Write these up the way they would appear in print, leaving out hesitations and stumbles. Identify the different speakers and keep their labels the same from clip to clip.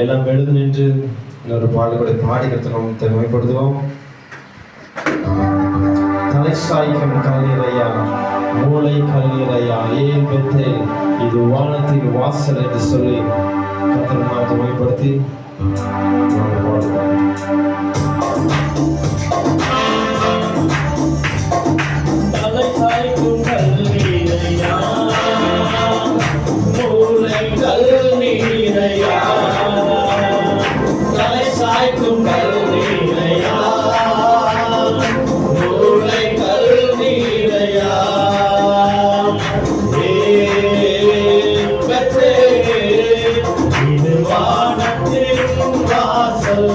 Speaker 1: எல்லாம் எழுது நின்று இன்னொரு பாடல்களை பாடி கர்த்தரை தனிமைப்படுத்துவோம். தலை சாய்க்கும் கல்லீரையா, மூளை கல்லீரையா, ஏன் பெத்தேல் இது வானத்தின் வாசல் என்று சொல்லி கர்த்தரை நாம் தனிமைப்படுத்தி பாடுவோம். தலை சாய்க்கும் கல்லீரையா, மூளை கல்லீரையா, தலை சாய்க்கும் கல்லீரையா, மூளை கல்லீரையா, இது வானத்தின் வாசல்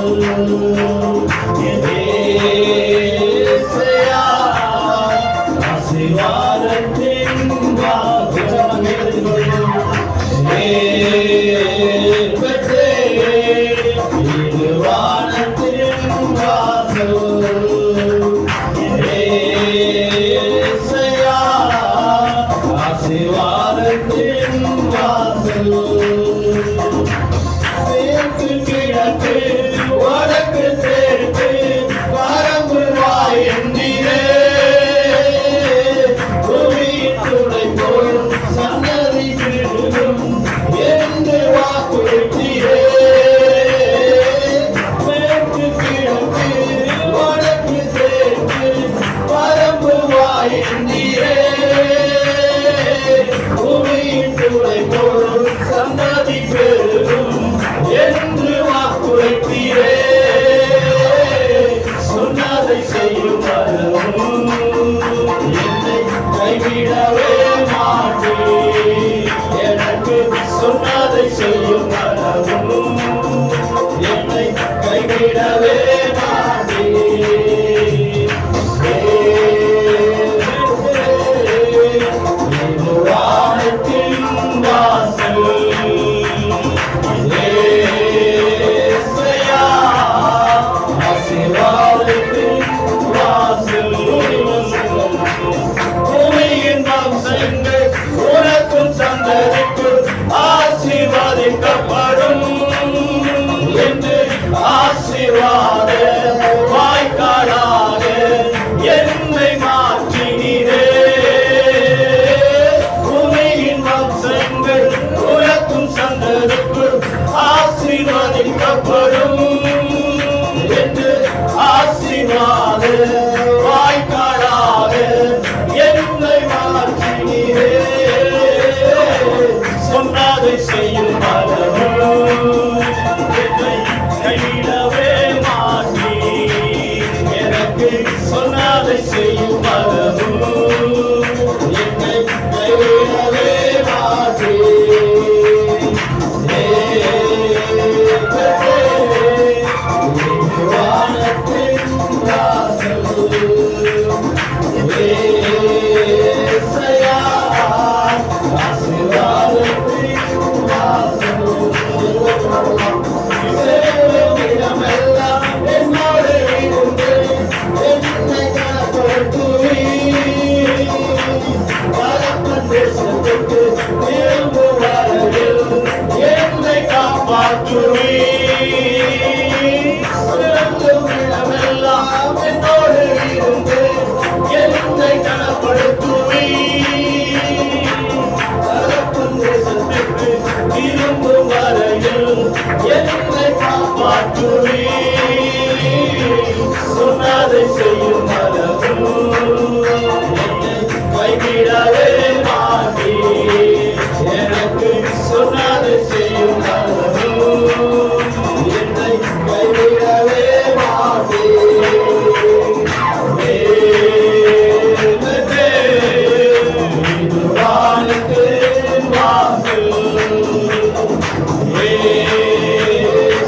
Speaker 2: என்னை காப்பாற்றுவே. செய்யும் அளவு கைவிடவே மாட்டேன். எனக்கு சொன்னது செய்யும் அளவு என்னை கைவிடவே மாட்டேன். இது வானத்தின் வாசல்.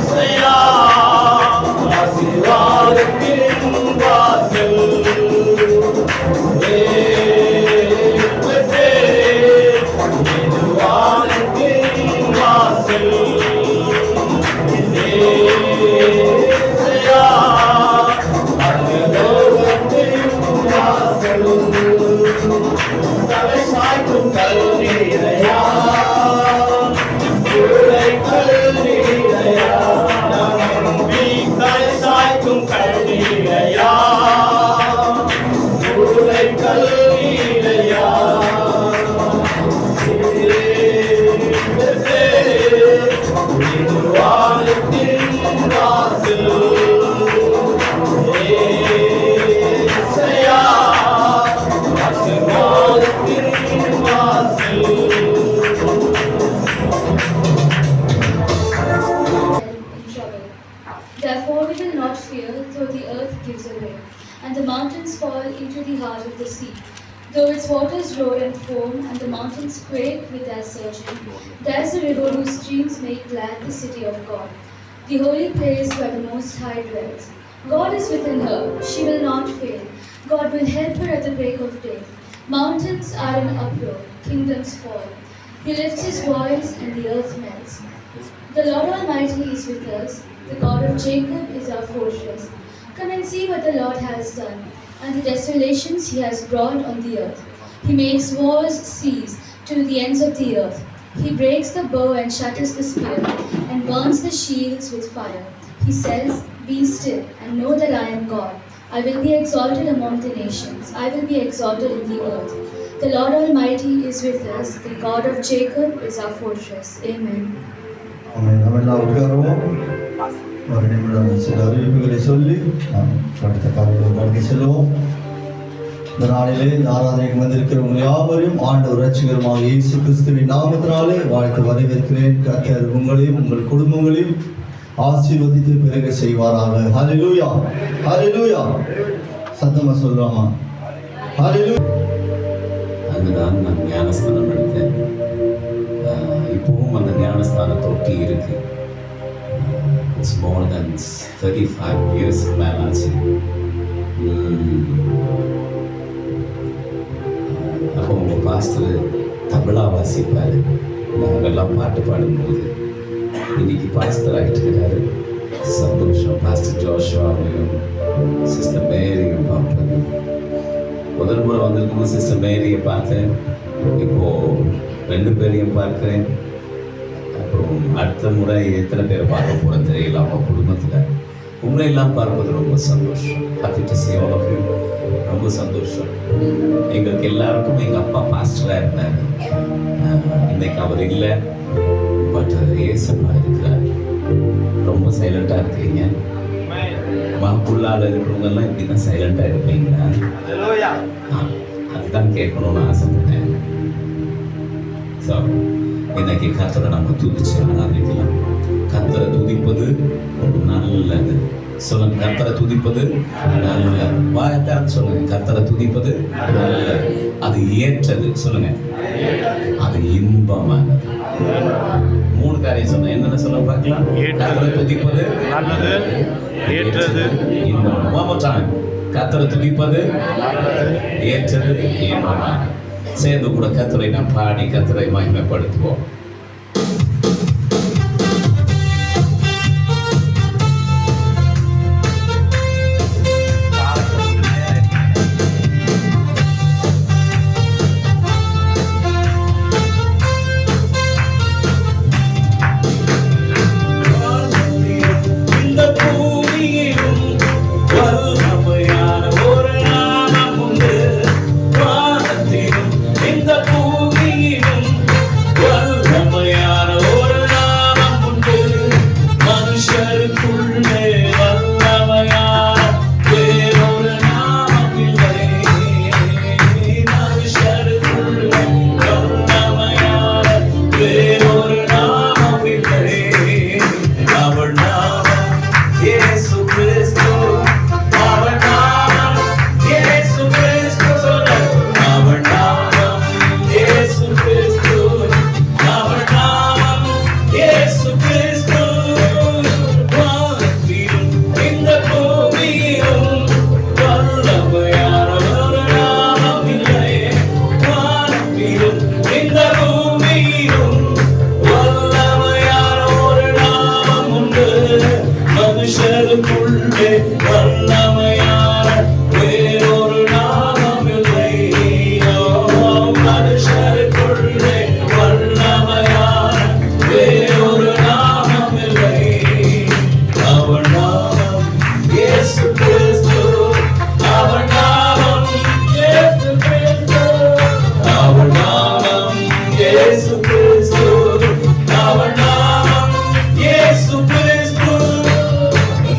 Speaker 2: ஏசையா ஆசீர்வாதத்தின் வாசல். இது வானத்தின் வாசல். ஏசையா அகலோகத்தின் வாசல். தலை சாய்க்கும் கல்நீரையா கல்நீரையா நம்பி தலை சாய்க்கும் கல்நீரையா கல்நீரையா இது வானத்தின் வாசல். ஏசையா ஆசீர்வாதத்தின் வாசல்.
Speaker 3: Therefore we will not fear, though the earth gives way, and the mountains fall into the heart of the sea. Though its waters roar and foam, and the mountains quake with their surging, there is a river whose streams make glad the city of God, the holy place where the Most High dwells. God is within her, she will not fail. God will help her at the break of day. Mountains are in uproar, kingdoms fall. He lifts his voice and the earth melts. The Lord Almighty is with us. The God of Jacob is our fortress. Come and see what the Lord has done, and the desolations he has brought on the earth. He makes wars cease to the ends of the earth. He breaks the bow and shatters the spear, and burns the shields with fire. He says, Be still, and know that I am God. I will be exalted among the nations. I will be exalted in the earth. The Lord Almighty is with us. The God of Jacob is our fortress. Amen.
Speaker 4: நம்ம எல்லாம் உட்காருவோம். ஒரு நிமிடம் சில அறிவிப்புகளை சொல்லி நாம் அடுத்த காரியங்களை கடந்து செல்வோம். இந்த நாளிலே இந்த ஆராதனைக்கு வந்திருக்கிற உங்கள் யாவரையும் ஆண்டவர் இரட்சகருமாக இயேசு கிறிஸ்துவின் நாமத்தினாலே வாழ்த்து வரவேற்கிறேன். கர்த்தர் உங்களையும் உங்கள் குடும்பங்களையும் ஆசீர்வதித்து பெருக செய்வாராக. ஹல்லேலூயா, ஹல்லேலூயா. சத்தமா சொல்றாமா? ஹல்லேலூயா.
Speaker 5: அங்குதான் நான் ஞானஸ்தானம் எடுத்தேன். இப்பவும் அந்த ஞானஸ்தான தொட்டி இருக்கு. இட்ஸ் மோர் தென் 35 இயர்ஸ் மேலே ஆச்சு. அப்போ உங்கள் பாஸ்டர் தபலா வாசிப்பார். நாங்கள்லாம் பாட்டு பாடும்போது இன்னைக்கு பாஸ்டர் ஆகிட்டுருக்கிறாரு. சந்தோஷம். பாஸ்டர் ஜோஷுவாவையும் சிஸ்டர் மேரியும் பார்ப்பது. முதல் முறை வந்திருக்கும்போது சிஸ்டர் மேரியை பார்த்தேன். இப்போது 2 பேரையும் பார்க்குறேன். அப்புறம் அடுத்த முறை எத்தனை பேரை பார்க்க போகிறேன் தெரியல. அவங்க குடும்பத்தில் உங்களை எல்லாம் பார்ப்பது ரொம்ப சந்தோஷம். Happy to see all of you. ரொம்ப சந்தோஷம். எங்களுக்கு எல்லாருக்கும் எங்கள் அப்பா பாஸ்டராக இருந்தார். இன்னைக்கு அவர் இல்லை, பட் ஏசப்பா இருக்கிறார். ரொம்ப சைலண்டாக இருக்கிறீங்க. மாக்குள்ளால் இருக்கிறவங்கெல்லாம் இப்படி தான் சைலண்டாக இருப்பீங்களா? அதுதான் கேட்கணும்னு ஆசைப்பட்டேன். ஸோ இன்னைக்கு கர்த்தரை நம்ம துதிச்சு ஆராதிக்கலாம். கர்த்தரை துதிப்பது நல்லது. சொல்லுங்க, கர்த்தரை துதிப்பது நல்லது. வாயத்தாரன்னு சொல்லுங்க, கர்த்தரை துதிப்பது நல்லது. அது ஏற்றது. சொல்லுங்க, அது இன்பமானது. 3 காரியம் சொன்ன. என்னென்ன சொல்ல பார்க்கலாம்? கர்த்தரை துதிப்பது நல்லது, ஏற்றது, இன்பம். One more time. கர்த்தரை துதிப்பது ஏற்றது, இன்பமானது. சேர்ந்து கூட கர்த்தரை நாம் பாடி கர்த்தரை மகிமைப்படுத்துவோம்.
Speaker 2: Well, மனுஷருக்குள்ளே வல்லமையான வேறொரு நாமமில்லை. மனுஷருக்குள்ளே வல்லமையான வேறொரு நாமமில்லை. அவர் நாமம் இயேசு கிறிஸ்து. அவர் நாமம் இயேசு கிறிஸ்து. அவர் நாமம் இயேசு கிறிஸ்து. அவர் நாமம் இயேசு கிறிஸ்து.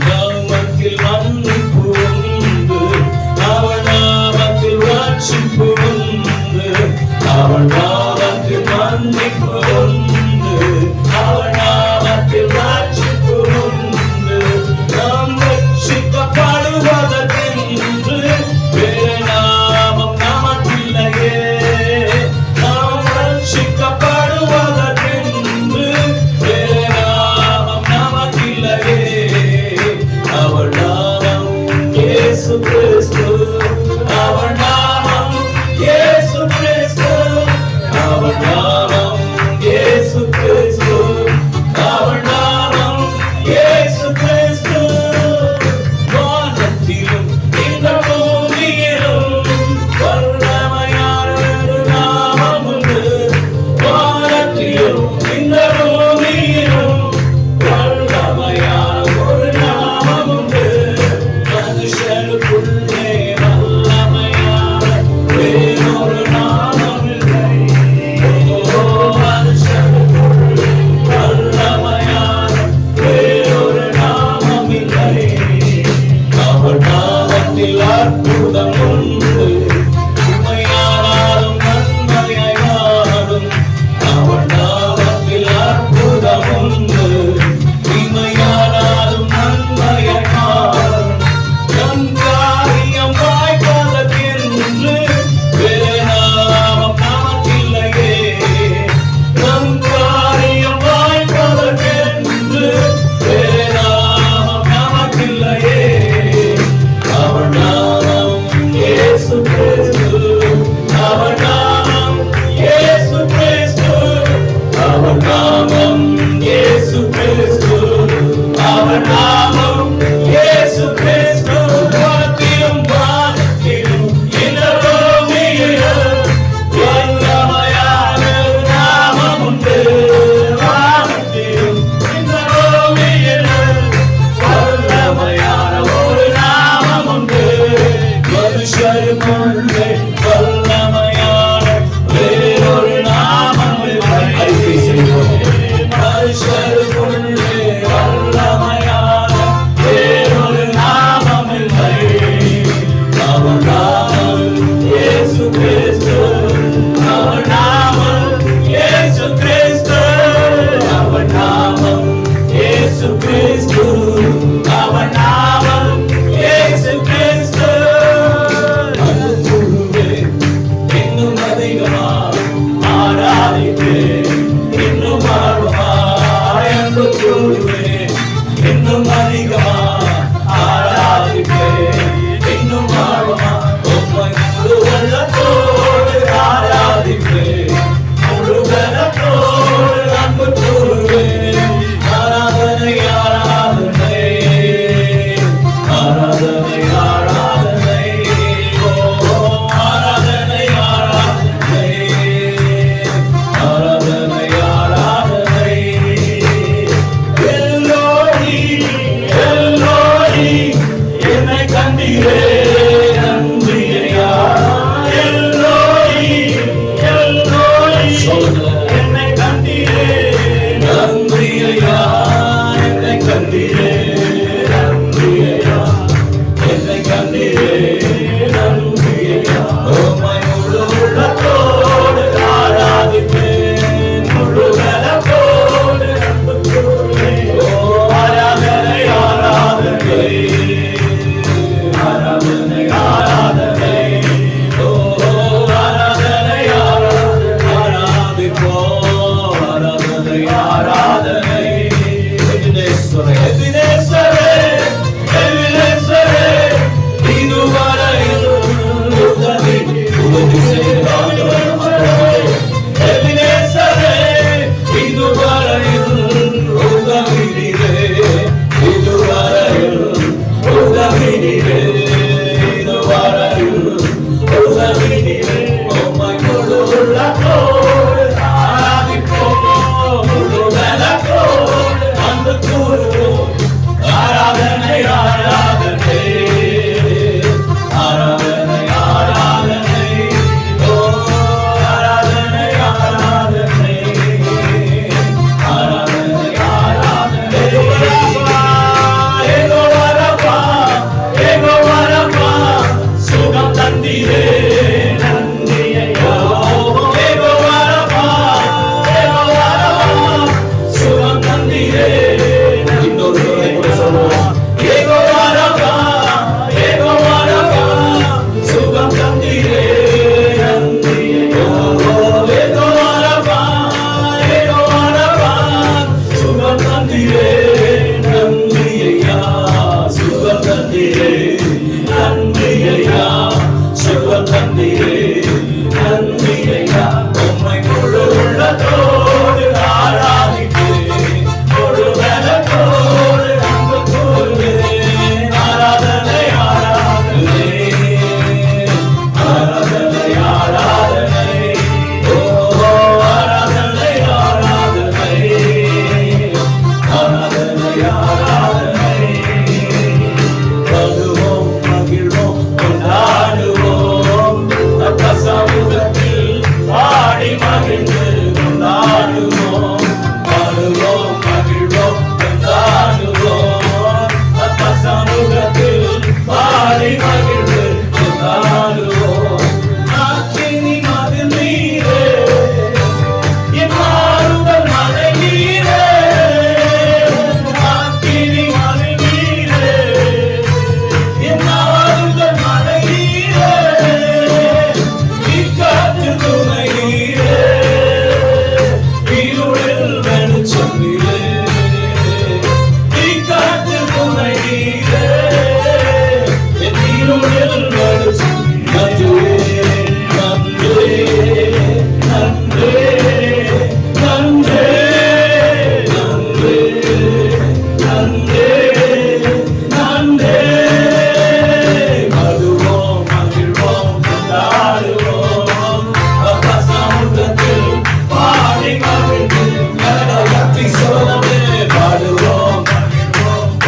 Speaker 2: நாமத்தில் மன்னிப்பு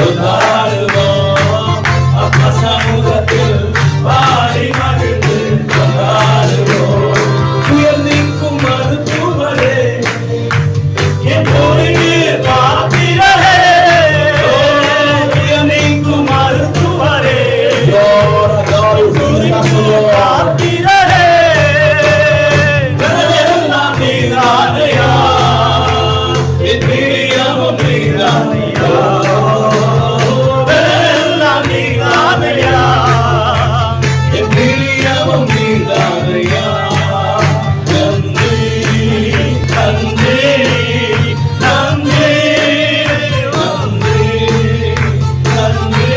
Speaker 2: கொண்டாடுவோம். அப்பா சமூகத்தில் பாடி மகிழ்ந்து கொண்டாடுவோம். உயர் நீக்கும் மருத்துவரே, என் பொருளே பாத்திரரே, உயர் நீக்கும் மருத்துவரே, பாத்திரரே, கனவெல்லாம் நீதானையா, என் பிரியமும் நீதானையா, கனவெல்லாம் நீதானையா, என் பிரியமும் நீதானையா. நன்றி நன்றி நன்றி நன்றி நன்றி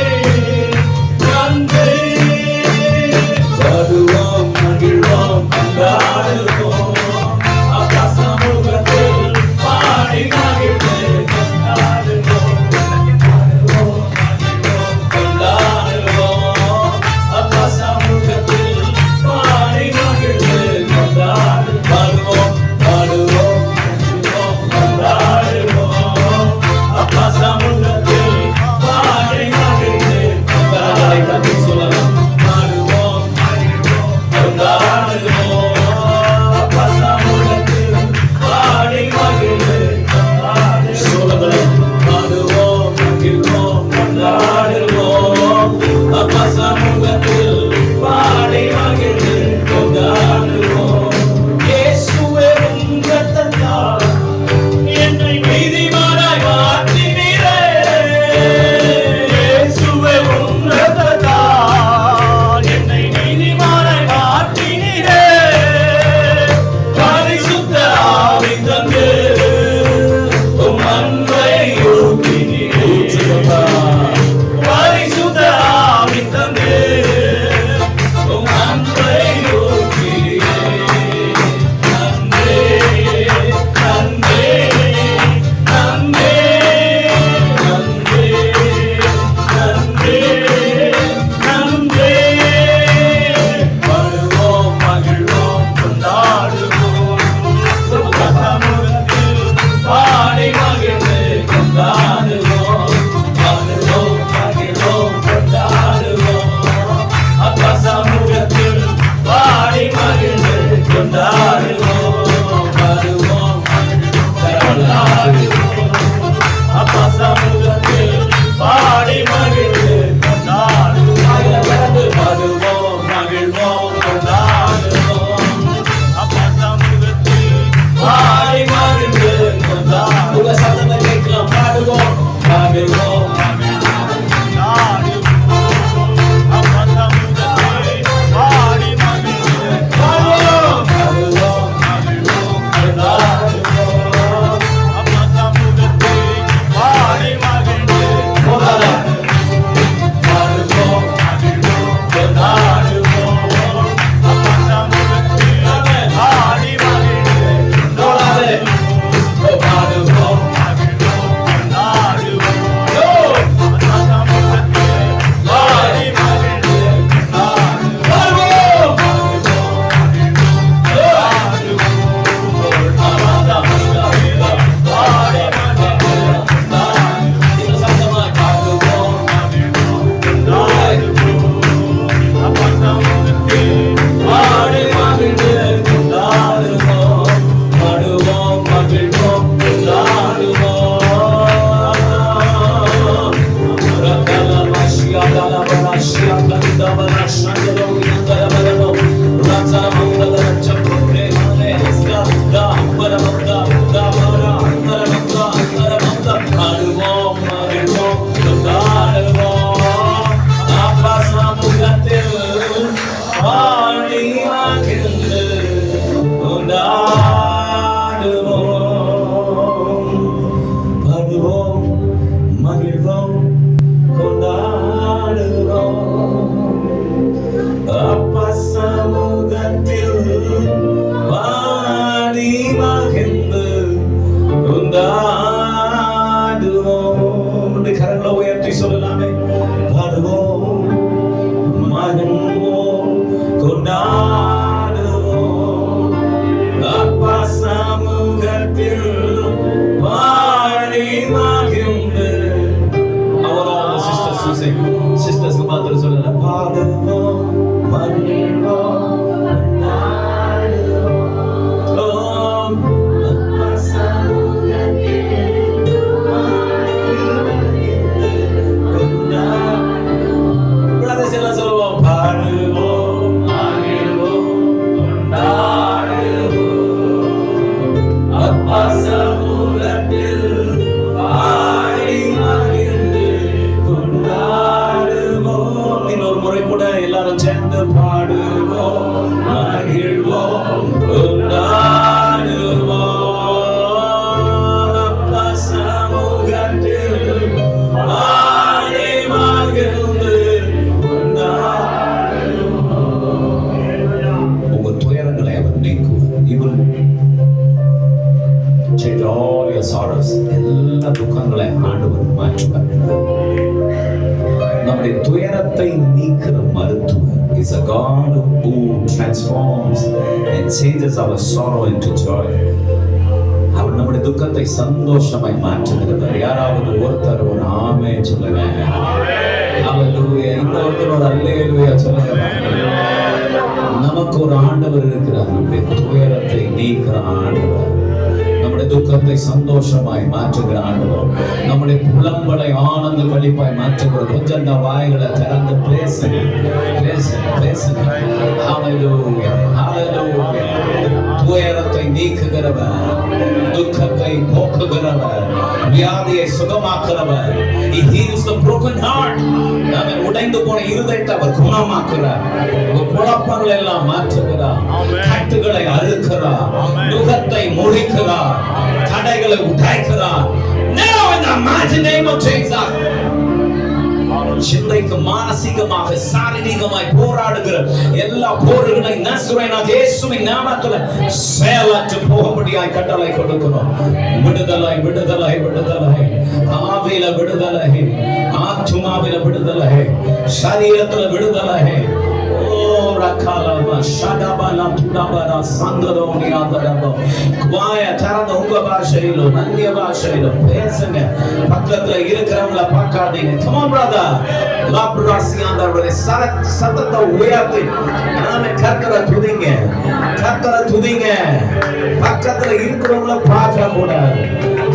Speaker 2: நன்றி. வருவோம் மகிழ்வோம் கொண்டாடுவோம். அப்பா சமூகத்தில் பாடி மகிழ்ந்து கொண்டாடுவோம். பாடுவோம் மகிழ்வோம் கொண்டாடுவோம். அப்பா சமூகத்தில் பாடி மகிழ்ந்து கொண்டாடுவோம். பாடுவோம் பாடுவோம் மகிழ்வோம் கொண்டாடுவோம். அப்பா சமூகத்தில் பாடி மகிழ்ந்து கொண்டாடுவோம். சொல்லலாம். பாடுவோம் மகிழ்வோம் கொண்டாடுவோம். அப்பா சமூகத்தில் பாடி மகிழ்ந்து கொண்டாடுவோம். சொல்லலாம். பாடுவோம் மகிழ்வோம் கொண்டாடுவோம். அப்பா சமூகத்தில் பாடி மகிழ்ந்து கொண்டாடுவோம். இயேசுவே உம் இரத்தத்தால் என்னை நீதிமானாய் மாற்றினீரே. இயேசுவே உம் இரத்தத்தால் என்னை நீதிமானாய் மாற்றினீரே. பரிசுத்த ஆவி தந்து உம் அன்பை ஊற்றினீரே. பரிசுத்த ஆவி தந்து உம் அன்பை ஊற்றினீரே. நன்றி நன்றி நன்றி நன்றி நன்றி நன்றி. பாடுவோம் மகிழ்வோம் கொண்டாடுவோம். அப்பா சமூகத்தில் பாடி மகிழ்ந்து கொண்டாடுவோம். பாடுவோம் மகிழ்வோம் கொண்டாடுவோம். அப்பா சமூகத்தில் பாடி மகிழ்ந்து கொண்டாடுவோம். பாடுவோம் கொண்டாடுவோம். அப்பா சமூகத்தில் பாடி மகிழ்ந்து கொண்டாடுவோம். பாடுவோம் மகிழ்வோம் கொண்டாடுவோம். அப்பா சமூகத்தில் பாடி மகிழ்ந்து கொண்டாடுவோம். உங்க சத்தத்தை கேட்கலாம். பாடுவோம் மகிழ்வோம் அப்பா சமூகத்தில் பாடி மகிழ்ந்து பாடுவோம். பாடுவோம் மகிழ்வோம் கொண்டாடுவோம். அப்பா சமூகத்தில் பாடி மகிழ்ந்து கொண்டாடுவோம். பாடுவோம் மகிழ்வோம் கொண்டாடுவோம். அப்பா சமூகத்தில் பாடி மகிழ்ந்து கொண்டாடுவோம். பாடுவோம் மகிழ்வோம் கொண்டாடுவோம். அப்பா சமூகத்தில் பாடி மகிழ்ந்து கொண்டாடுவோம்.
Speaker 5: இயேசுவே. சிஸ்டர்ஸ்க்கு மாத்திரம் சொல்லல, பாடுவோம் மகிழ்வோம் எல்லா துக்கங்களை ஆண்டவர் மாற்றுவார். நம்முடைய துயரத்தை நீக்கிற மருத்துவர் is a God who transforms and changes our sorrow into joy. அவர் நம்முடைய துக்கத்தை சந்தோஷமாய் மாற்றுகிறவர். யாராவது ஒருத்தர் ஒரு ஆமென் சொல்லுங்க. ஹalleluya. இந்த ஒருத்தர் ஒரு அல்லேலூயா சொல்லுங்க. நமக்கு ஒரு ஆண்டவர் இருக்கிறார். நம்முடைய துயரத்தை நீக்கிற ஆண்டவர், நம்முடைய துக்கத்தை சந்தோஷமாய் மாற்றுகிற ஆண்டவர், நம்முடைய புலம்பலை ஆனந்த கழிப்பாய் மாற்றுகிற. கொஞ்சம் அந்த வாய்களை திறந்து பேசுங்க, பேசுங்க, பேசுங்க. ஹalleluya, ஹalleluya. துயரத்தை நீக்குகிறவர், துக்கத்தை போக்குகிறவர், வியாதியை சுகமாக்குறவர். He heals the broken heart. அவன் உடைந்து போன இருதயத்தை அவர் குணமாக்குறார். குழப்பங்களை எல்லாம் மாற்றுகிறார், கட்டுகளை அறுக்கிறார், துக்கத்தை முறிக்கிறார், தடைகளை உடைக்கிறார். Now in the mighty name of Jesus. சிந்தைக்கு மானசீகமாக சாரீரிகமாய் போராடுகிற எல்லா போர்களை நஸ்ரேனாகிய இயேசுவின் நாமத்தில் செயலற்று போகும்படியாய் கட்டளை கொடுக்கிறோம். விடுதலை, விடுதலை, விடுதலை. ஆவியில விடுதலை, ஆத்துமாவில விடுதலை, சரீரத்துல விடுதலை. உங்க பாஷையிலும் அந்நிய பாஷையிலும் பேசுங்க. பக்கத்துல இருக்கிறவங்கள பார்க்காதீங்க. Come on brother. லாப்ராசியாண்டவரே சத்தத்தை உயர்த்தி நாம கர்த்தரை துதிங்க, கர்த்தரை துதிங்க. பக்கத்துல இருக்கிறவங்கள பார்க்க கூடாது,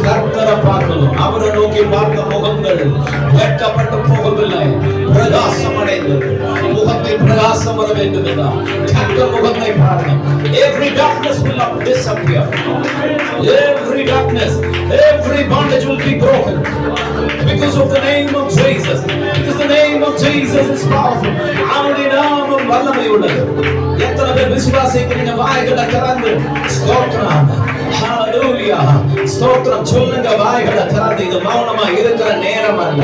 Speaker 5: கர்த்தரை பார்க்கணும். அவரை நோக்கி பார்த்த முகங்கள் வெட்கப்பட்டு போகவில்லை, பிரகாசம் அடைந்தது. முகத்தில் பிரகாசம் வர வேண்டும் என்றால் கர்த்தர் முகத்தை பாருங்க. Every darkness will disappear. Every darkness, every bondage will be broken because of the name of Jesus. Because the name of Jesus is powerful. அவருடைய நாமம் வல்லமை உள்ளது. எத்தனை பேர் விசுவாசிக்கிறீங்க? வாய்களை திறந்து ஸ்தோத்திரம், ஹalleluya, ஸ்தோத்திரம் சொல்லுங்க. வாய்களை திறந்து. இது மௌனமா இருக்கிற நேரம் அல்ல.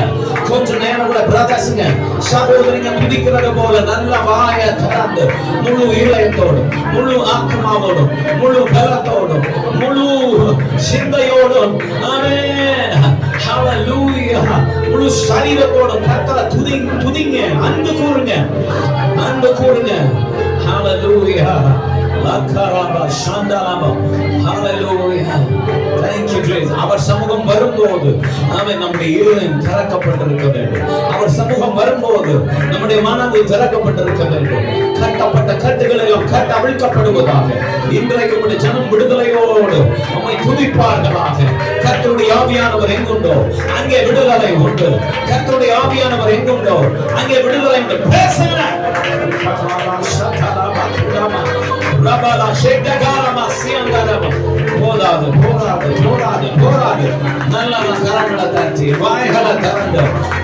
Speaker 5: கொஞ்ச நேரம் கூட பிரதர்ஸுங்க, சகோதரிங்க துதிக்கிறது போல நல்ல வாயை திறந்து முழு இதயத்தோடும், முழு ஆத்மாவோடும், முழு பலத்தோடும், முழு சிந்தையோடும், ஆமென், ஹalleluya, முழு சரீரத்தோடும் கர்த்தரை துதிங்க, அன்பு கூறுங்க, அன்பு கூறுங்க. ஹalleluya, லக்கரபா ஷண்டலபா, ஹalleluya. Thank you Jesus. அவர் சமூகம் வரும்போது ஆமென், நம்முடைய இருதயம் திறக்கப்பட்டிருக்க வேண்டும். அவர் சமூகம் வரும்போது நம்முடைய மனது திறக்கப்பட்டிருக்க வேண்டும். கட்டப்பட்ட கட்டுகள் எல்லாம் கட்ட அவிழ்க்கப்படுவதாக. இன்றைக்கு நம்முடைய ஜனம் விடுதலையோடு நம்மை துதிப்பார்களாக. கர்த்தருடைய ஆவியானவர் எங்குண்டோ அங்கே விடுதலை உண்டு. கர்த்தருடைய ஆவியானவர் எங்குண்டோ அங்கே விடுதலை உண்டு. பேசுங்க. ரபாலா ஷேடகாலமா சியங்கரமா. போராது, போராது, போராது, போராது. நல்ல கரங்களை தட்டி வாய்களை திறந்து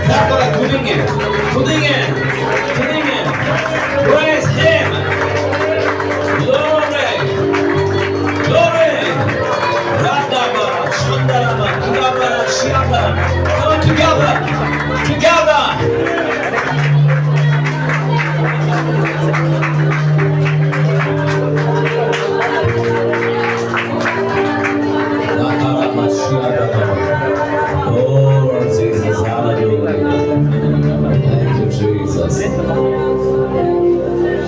Speaker 5: கர்த்தரை துதிங்க, துதிங்க, துதிங்க. Praise him. Glory, glory. Radaba shandarama kurabara shiandara. Come together, together. Oh Jesus, hallelujah. Thank you Jesus.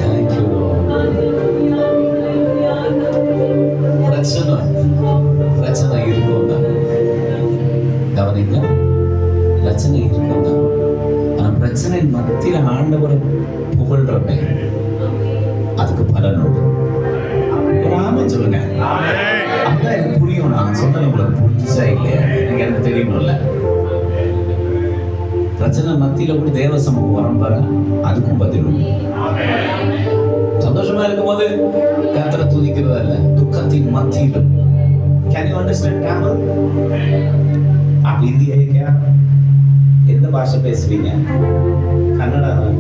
Speaker 5: Thank you Lord. பிரச்சனை இருக்கும்தான் கவனிங்க. பிரச்சனை இருக்கும்தான். ஆனா பிரச்சனை மத்தியில ஆண்டவரை புகழ்றமே அதுக்கு பலன் உண்டு. ஒரு ஆமை சொல்லுங்க. அப்பதான் எனக்கு புரியும். நான் சொன்னது உங்களுக்கு புரிஞ்சா இல்லையா எனக்கு தெரியணும்ல. பிரச்சனை மத்தியில கூட தேவ சமூகம் வரம்பர அதுக்கும் பதில் உண்டு. சந்தோஷமா இருக்கும் போது கர்த்தரை துதிக்கிறதா இல்ல, துக்கத்தின் மத்தியிலும். Can you understand Tamil? आप हिंदी है क्या? எந்த பாஷை பேசுவீங்க? கன்னடா தான்.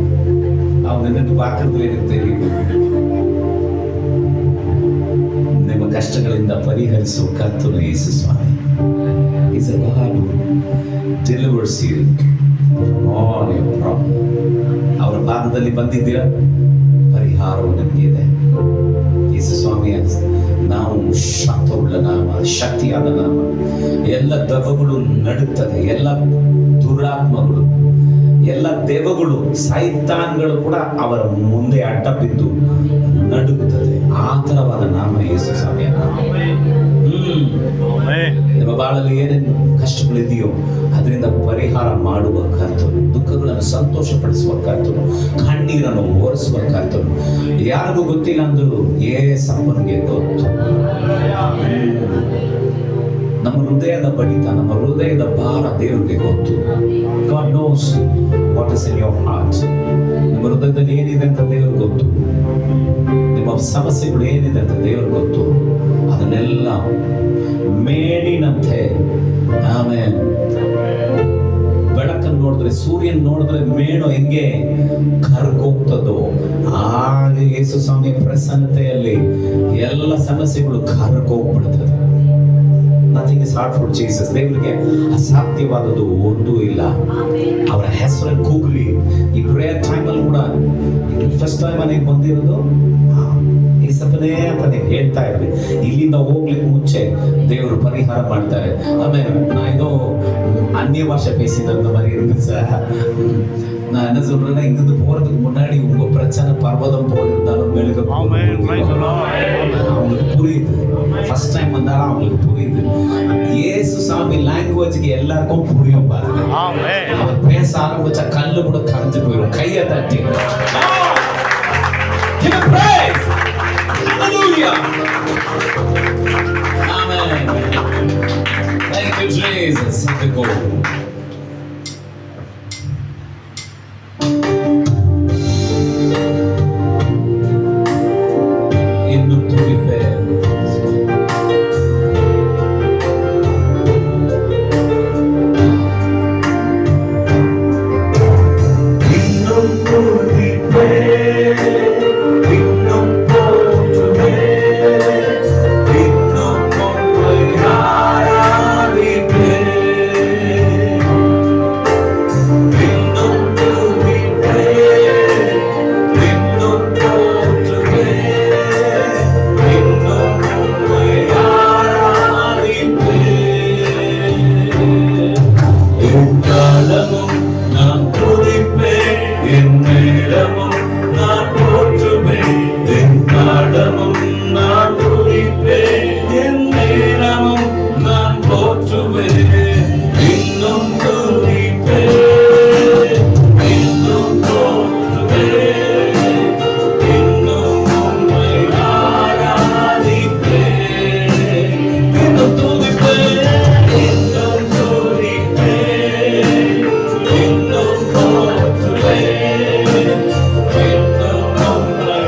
Speaker 5: அவங்க நின்று பார்க்கறதுல எனக்கு தெரியுது. ನಿಮ್ಮ ಕಷ್ಟಗಳಿಂದ ಪರಿಹರಿಸುವ ಕರ್ತನು ಯೇಸು ಸ್ವಾಮಿ. He's a God who delivers you from all your problems. ಅವರ ಪಾದದಲ್ಲಿ ಬಂದಿದ್ದೀರಾ, ಪರಿಹಾರವು ನಿಮಗೆ ಇದೆ. ಯೇಸು ಸ್ವಾಮಿಯ ನಾವು ಶಕ್ತವುಳ್ಳ ನಾಮ, ಶಕ್ತಿಯಾದ ನಾಮ. ಎಲ್ಲ ದೆವ್ವಗಳು ನಡುತ್ತದೆ, ಎಲ್ಲ ದುರಾತ್ಮಗಳು, ಎಲ್ಲ ದೆವ್ವಗಳು, ಸೈತಾನ್ಗಳು ಕೂಡ ಅವರ ಮುಂದೆ ಅಡ್ಡ ಬಿದ್ದು ನಡುಗುತ್ತದೆ. ಆ ತರವಾದ ನಾಮ ಯೇಸು ಸ್ವಾಮಿಯ ನಾಮ. ನಿಮ್ಮ ಬಾಳಲ್ಲಿ ಏನೇನು ಕಷ್ಟಗಳಿದೆಯೋ ಅದರಿಂದ ಪರಿಹಾರ ಮಾಡುವ ಕರ್ತನು, ದುಃಖಗಳನ್ನು ಸಂತೋಷಪಡಿಸುವ ಕರ್ತನು, ಕಣ್ಣೀರನ್ನು ಓರಿಸುವ ಕರ್ತನು. ಯಾರಿಗೂ ಗೊತ್ತಿಲ್ಲ ಅಂದರೂ ಯೇಸಪ್ಪನಿಗೆ ಗೊತ್ತು. ನಮ್ಮ ಹೃದಯದ ಬಡಿತ, ನಮ್ಮ ಹೃದಯದ ಭಾರ ದೇವರಿಗೆ ಗೊತ್ತು. God knows what is in your heart. ನಿಮ್ಮ ಹೃದಯದಲ್ಲಿ ಏನಿದೆ ಅಂತ ದೇವರಿಗೆ ಗೊತ್ತು. ನಿಮ್ಮ ಸಮಸ್ಯೆಗಳು ಏನಿದೆ ಅಂತ ದೇವರಿಗೆ ಗೊತ್ತು. ಅದನ್ನೆಲ್ಲ ಮೇಣಿನಂತೆ, ಆಮೇಲೆ ಬೆಳಕನ್ನು ನೋಡಿದ್ರೆ, ಸೂರ್ಯನ್ ನೋಡಿದ್ರೆ ಮೇಣು ಹೆಂಗೆ ಕರ್ಗೋಗ್ತದೋ ಹಾಗೆ ಯೇಸು ಸ್ವಾಮಿ ಪ್ರಸನ್ನತೆಯಲ್ಲಿ ಎಲ್ಲ ಸಮಸ್ಯೆಗಳು ಕರ್ಗೋಗ್ಬಿಡ್ತದೆ. Nothing is hard for Jesus. ದೇವರಿಗೆ ಅಸಾಧ್ಯವಾದದ್ದು ಒಂದೂ ಇಲ್ಲ. ಅವರ ಹೆಸರನ್ನು ಕೂಗಲಿ. ಈ ಪ್ರೇಯರ್ ಟೈಮಲ್ಲಿ ಕೂಡ ಫಸ್ಟ್ ಟೈಮ್ ನನಗೆ ಬಂದಿರೋದು ಏಸಪ್ಪನೇ ಅಂತ ನೀವು ಹೇಳ್ತಾ ಇರ್ರಿ. ಇಲ್ಲಿಂದ ಹೋಗ್ಲಿಕ್ಕೆ ಮುಂಚೆ ದೇವರು ಪರಿಹಾರ ಮಾಡ್ತಾರೆ. ಆಮೇಲೆ நான் ஏதோ அந்நிய பாஷை பேசினது மாதிரி இருக்கு சார். நான் என்ன சொல்றேன்னா, இங்கிருந்து போறதுக்கு முன்னாடி உங்க பிரச்சனை பர்வதம் போல இருந்தாலும் மெழுக அவங்களுக்கு புரியுது. ஃபர்ஸ்ட் டைம் வந்தாலும் அவங்களுக்கு புரியுது. இயேசு சாமி லாங்குவேஜ்க்கு எல்லாருக்கும் புரியும் பாருங்க. அவர் பேச ஆரம்பிச்சா கல்லு கூட கரைஞ்சு போயிடும். கையை தட்டி Give him praise. Hallelujah. Amen. Thank you, Jesus. Let it go. இன்னும் துதிப்பேன். இன்னும் துதிப்பேன். இன்னும் போற்றுவேன். இன்னும் உம்மை ஆராதிப்பேன். இன்னும் துதிப்பேன். இன்னும் போற்றுவேன். இன்னும் உம்மை ஆராதிப்பேன். எக்காலமும் நான் துதிப்பேன். எந்நேரமும் நான் போற்றுவேன். எக்காலமும் நான் துதிப்பேன். எந்நேரமும் நான் போற்றுவேன். இன்னும் துதிப்பேன். இன்னும் போற்றுவேன். இன்னும் உம்மை ஆராதிப்பேன். இன்னும் துதிப்பேன். இன்னும் துதிப்பேன். இன்னும் போற்றுவேன். இன்னும் உம்மை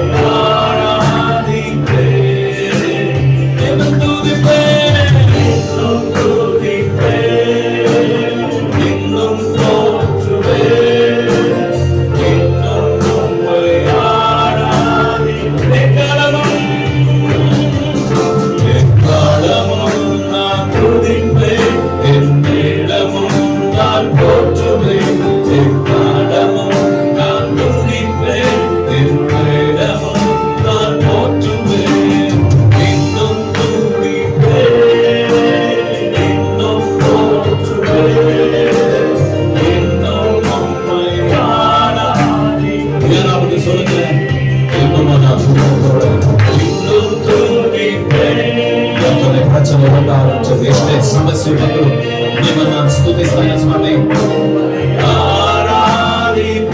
Speaker 5: ஆராதிப்பேன். இன்னும் துதிப்பேன். இன்னும் துதிப்பேன். இன்னும் போற்றுவேன். இன்னும் உம்மை ஆராதிப்பேன். எக்காலமும் நான் துதிப்பேன். எந்நேரமும் நான் போற்றுவேன். எக்காலமும் நான் துதிப்பேன். எந்நேரமும் நான் போற்றுவேன். இன்னும் துதிப்பேன். இன்னும் போற்றுவேன். இன்னும் உம்மை ஆராதிப்பேன். யாராவது சொல்லுங்க. இன்னும் நான் சொல்லுகிறேன். இன்னும் துதிப்பேன். எத்தனை பிரச்சனை வந்தாலும் சரி, ಎಷ್ಟೇ ಸಮಸ್ಯೆ ಬಂದರೂ ನಿಮ್ಮ ನಾನು ಸ್ತುತಿಸ್ತಾನೆ ಸ್ವಾಮಿ. ಆರಾಧಿಪೇನ್.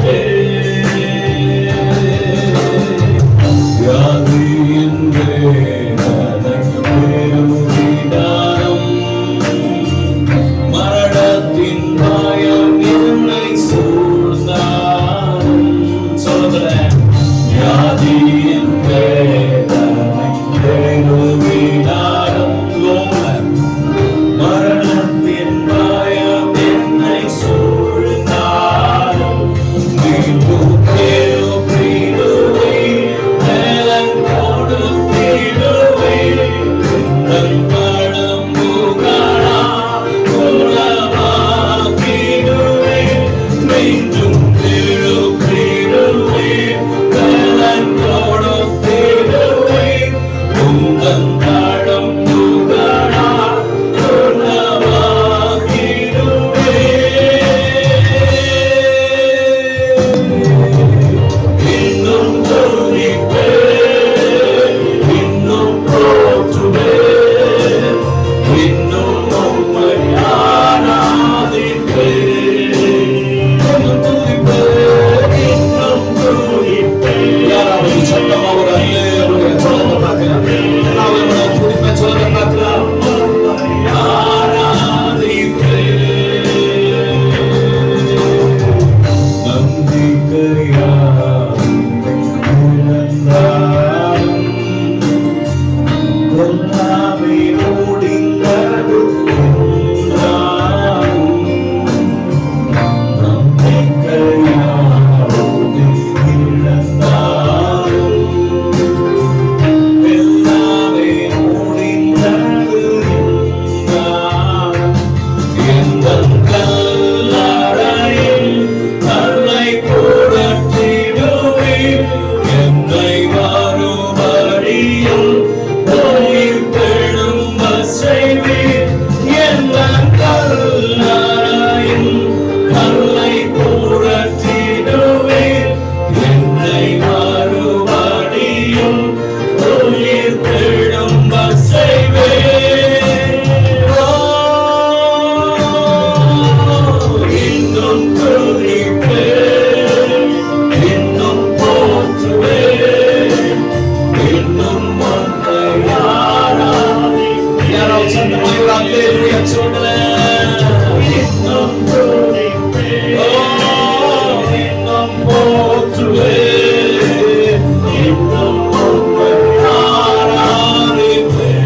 Speaker 5: ஊற்றுவே இன்னும் உம்மை ஆராதிப்பேன்.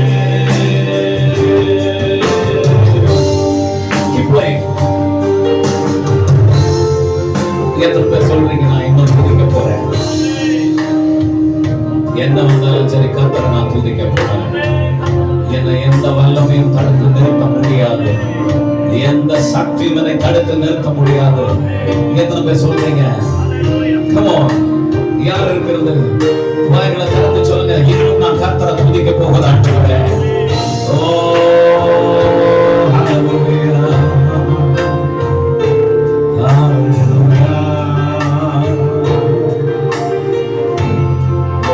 Speaker 5: Keep playing. எத்தனை பேர் சொல்றீங்க நான் இன்னும் துதிக்க போறேன்? என்ன வந்தாலும் சரி கர்த்தரை நான் துதிக்க போறேன். என்னை எந்த வல்லமையும் தடுத்து நிறுத்த முடியாது, எந்த சக்தியும் என்னை தடுத்து நிறுத்த முடியாது. எத்தனை பேர் சொல்றீங்க? Come on. யார் இருக்கிறது? வாய்களை திறந்து சொல்லுங்க. இன்னும் நான் கர்த்தரை துதிக்க போகிறேன். ஓ ஹalleluya, ஹalleluya.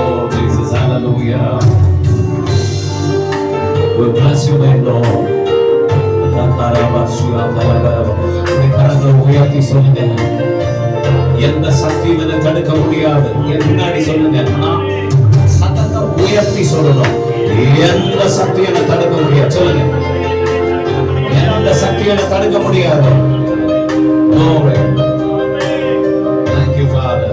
Speaker 5: Oh Jesus, hallelujah. We bless your name, Lord. கரங்களை உயர்த்தி சொல்லுங்க. எந்த சக்தியும் என்னை தடுக்க முடியாது. முன்னாடி சொல்லுங்க. சத்தத்தை உயர்த்தி சொல்லணும். எந்த சக்தியும் என்னை தடுக்க முடியாது. சொல்லுங்க. எந்த சக்தியும் என்னை தடுக்க முடியாது. Glory. Thank you, Father.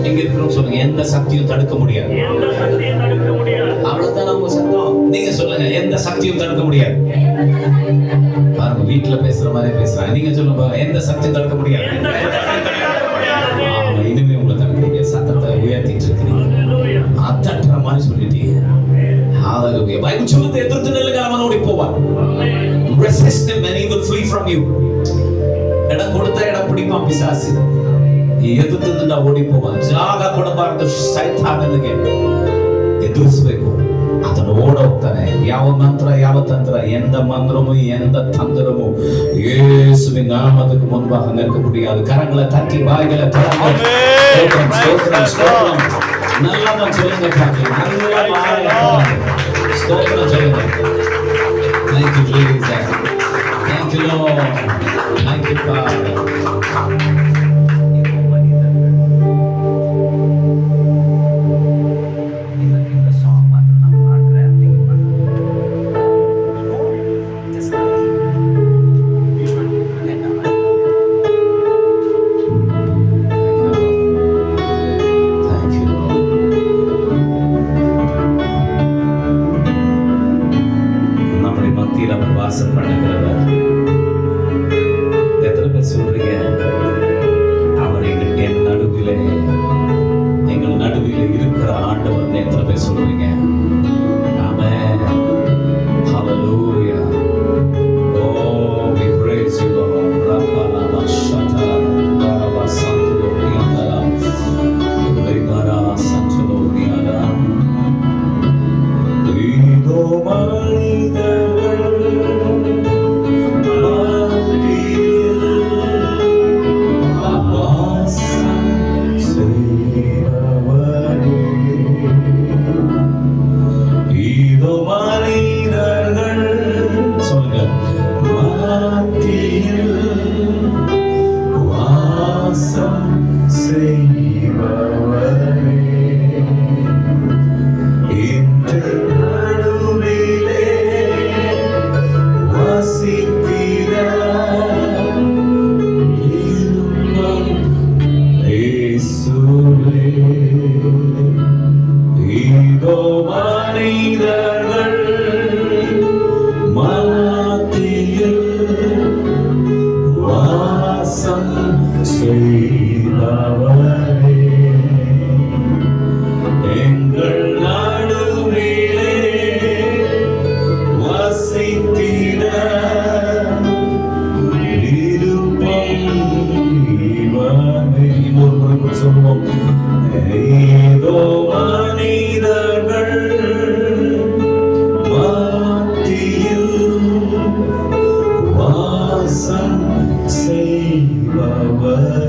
Speaker 5: எங்க இருக்கிறோம் சொல்லுங்க. எந்த சக்தியும் தடுக்க முடியாது. அவ்வளவுதான் நம்ம சத்தம். நீங்க சொல்லுங்க. எந்த சக்தியும் தடுக்க முடியாது. பாருங்க, வீட்டுல பேசுற மாதிரி பேசுறாங்க. நீங்க சொல்லுங்க. எந்த சக்தியும் தடுக்க முடியாது. இனிமே உங்களை தடுக்க முடியாது. சத்தத்தை உயர்த்திட்டு இருக்கிறீங்க. அதற்ற மாதிரி சொல்லிட்டீங்க. ஹalleluya. பைபிள் சொல்லுது, எதிர்த்து நில்லுங்க, அவன் ஓடி போவான். Resist him and he will flee from you. இடம் கொடுத்தா இடம் பிடிப்பான் பிசாசு. ಎದುತ್ತು ಓಡಿ ಹೋಗ ಜಾಗ ಕೊಡಬಾರದು ಸೈತಾನನಿಗೆ ಎದುರಿಸಬೇಕು. ಅದನ್ನು ಓಡೋಗ್ತಾನೆ. ಯಾವ ಮಂತ್ರ ಯಾವ ತಂತ್ರ எந்த மந்திரமும் எந்த தந்திரமும் இயேசுவின் நாமத்துக்கு முன்பாக நிற்க முடியாது. கரங்களை தட்டி வாய்களை திறந்து ஸ்தோத்திரம் ஸ்தோத்திரம் நல்லதா சொல்லுங்க. ஸ்தோத்திரம் சொல்லுங்க. Thank you Jesus. Thank you Lord. Thank you Father.
Speaker 4: வாசம் செய்பவரே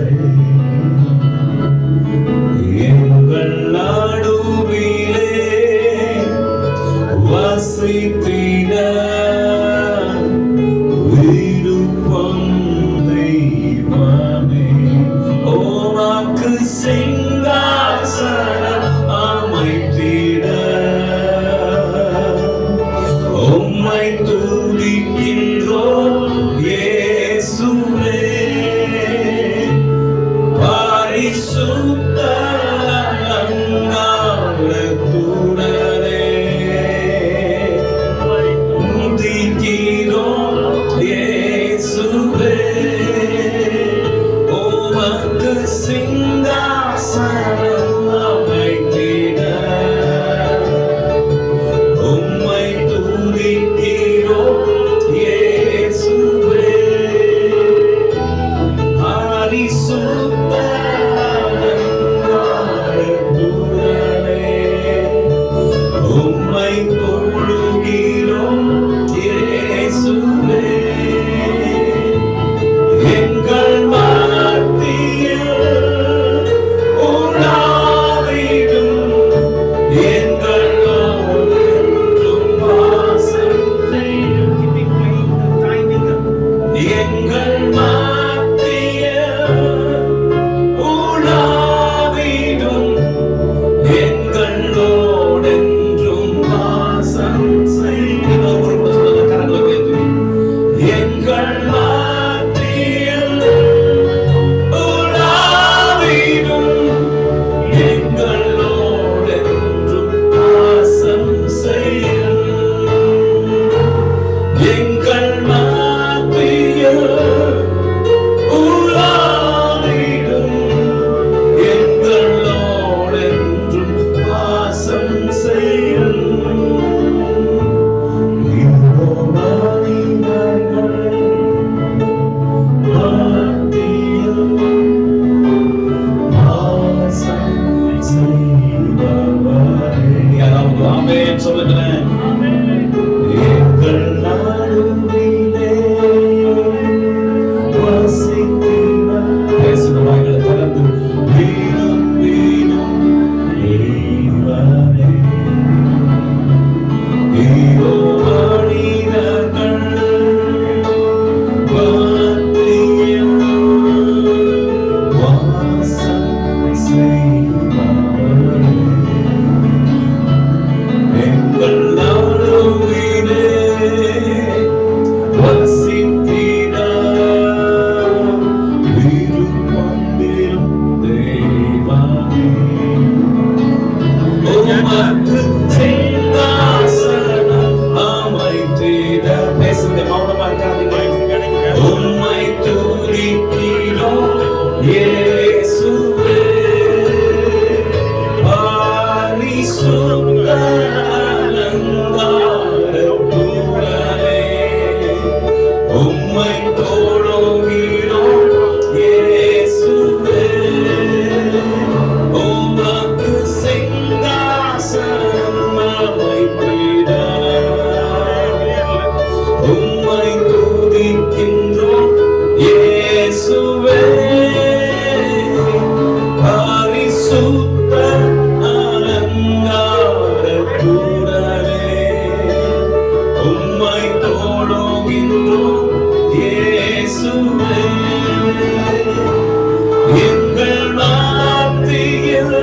Speaker 5: எங்கள் மத்தியில்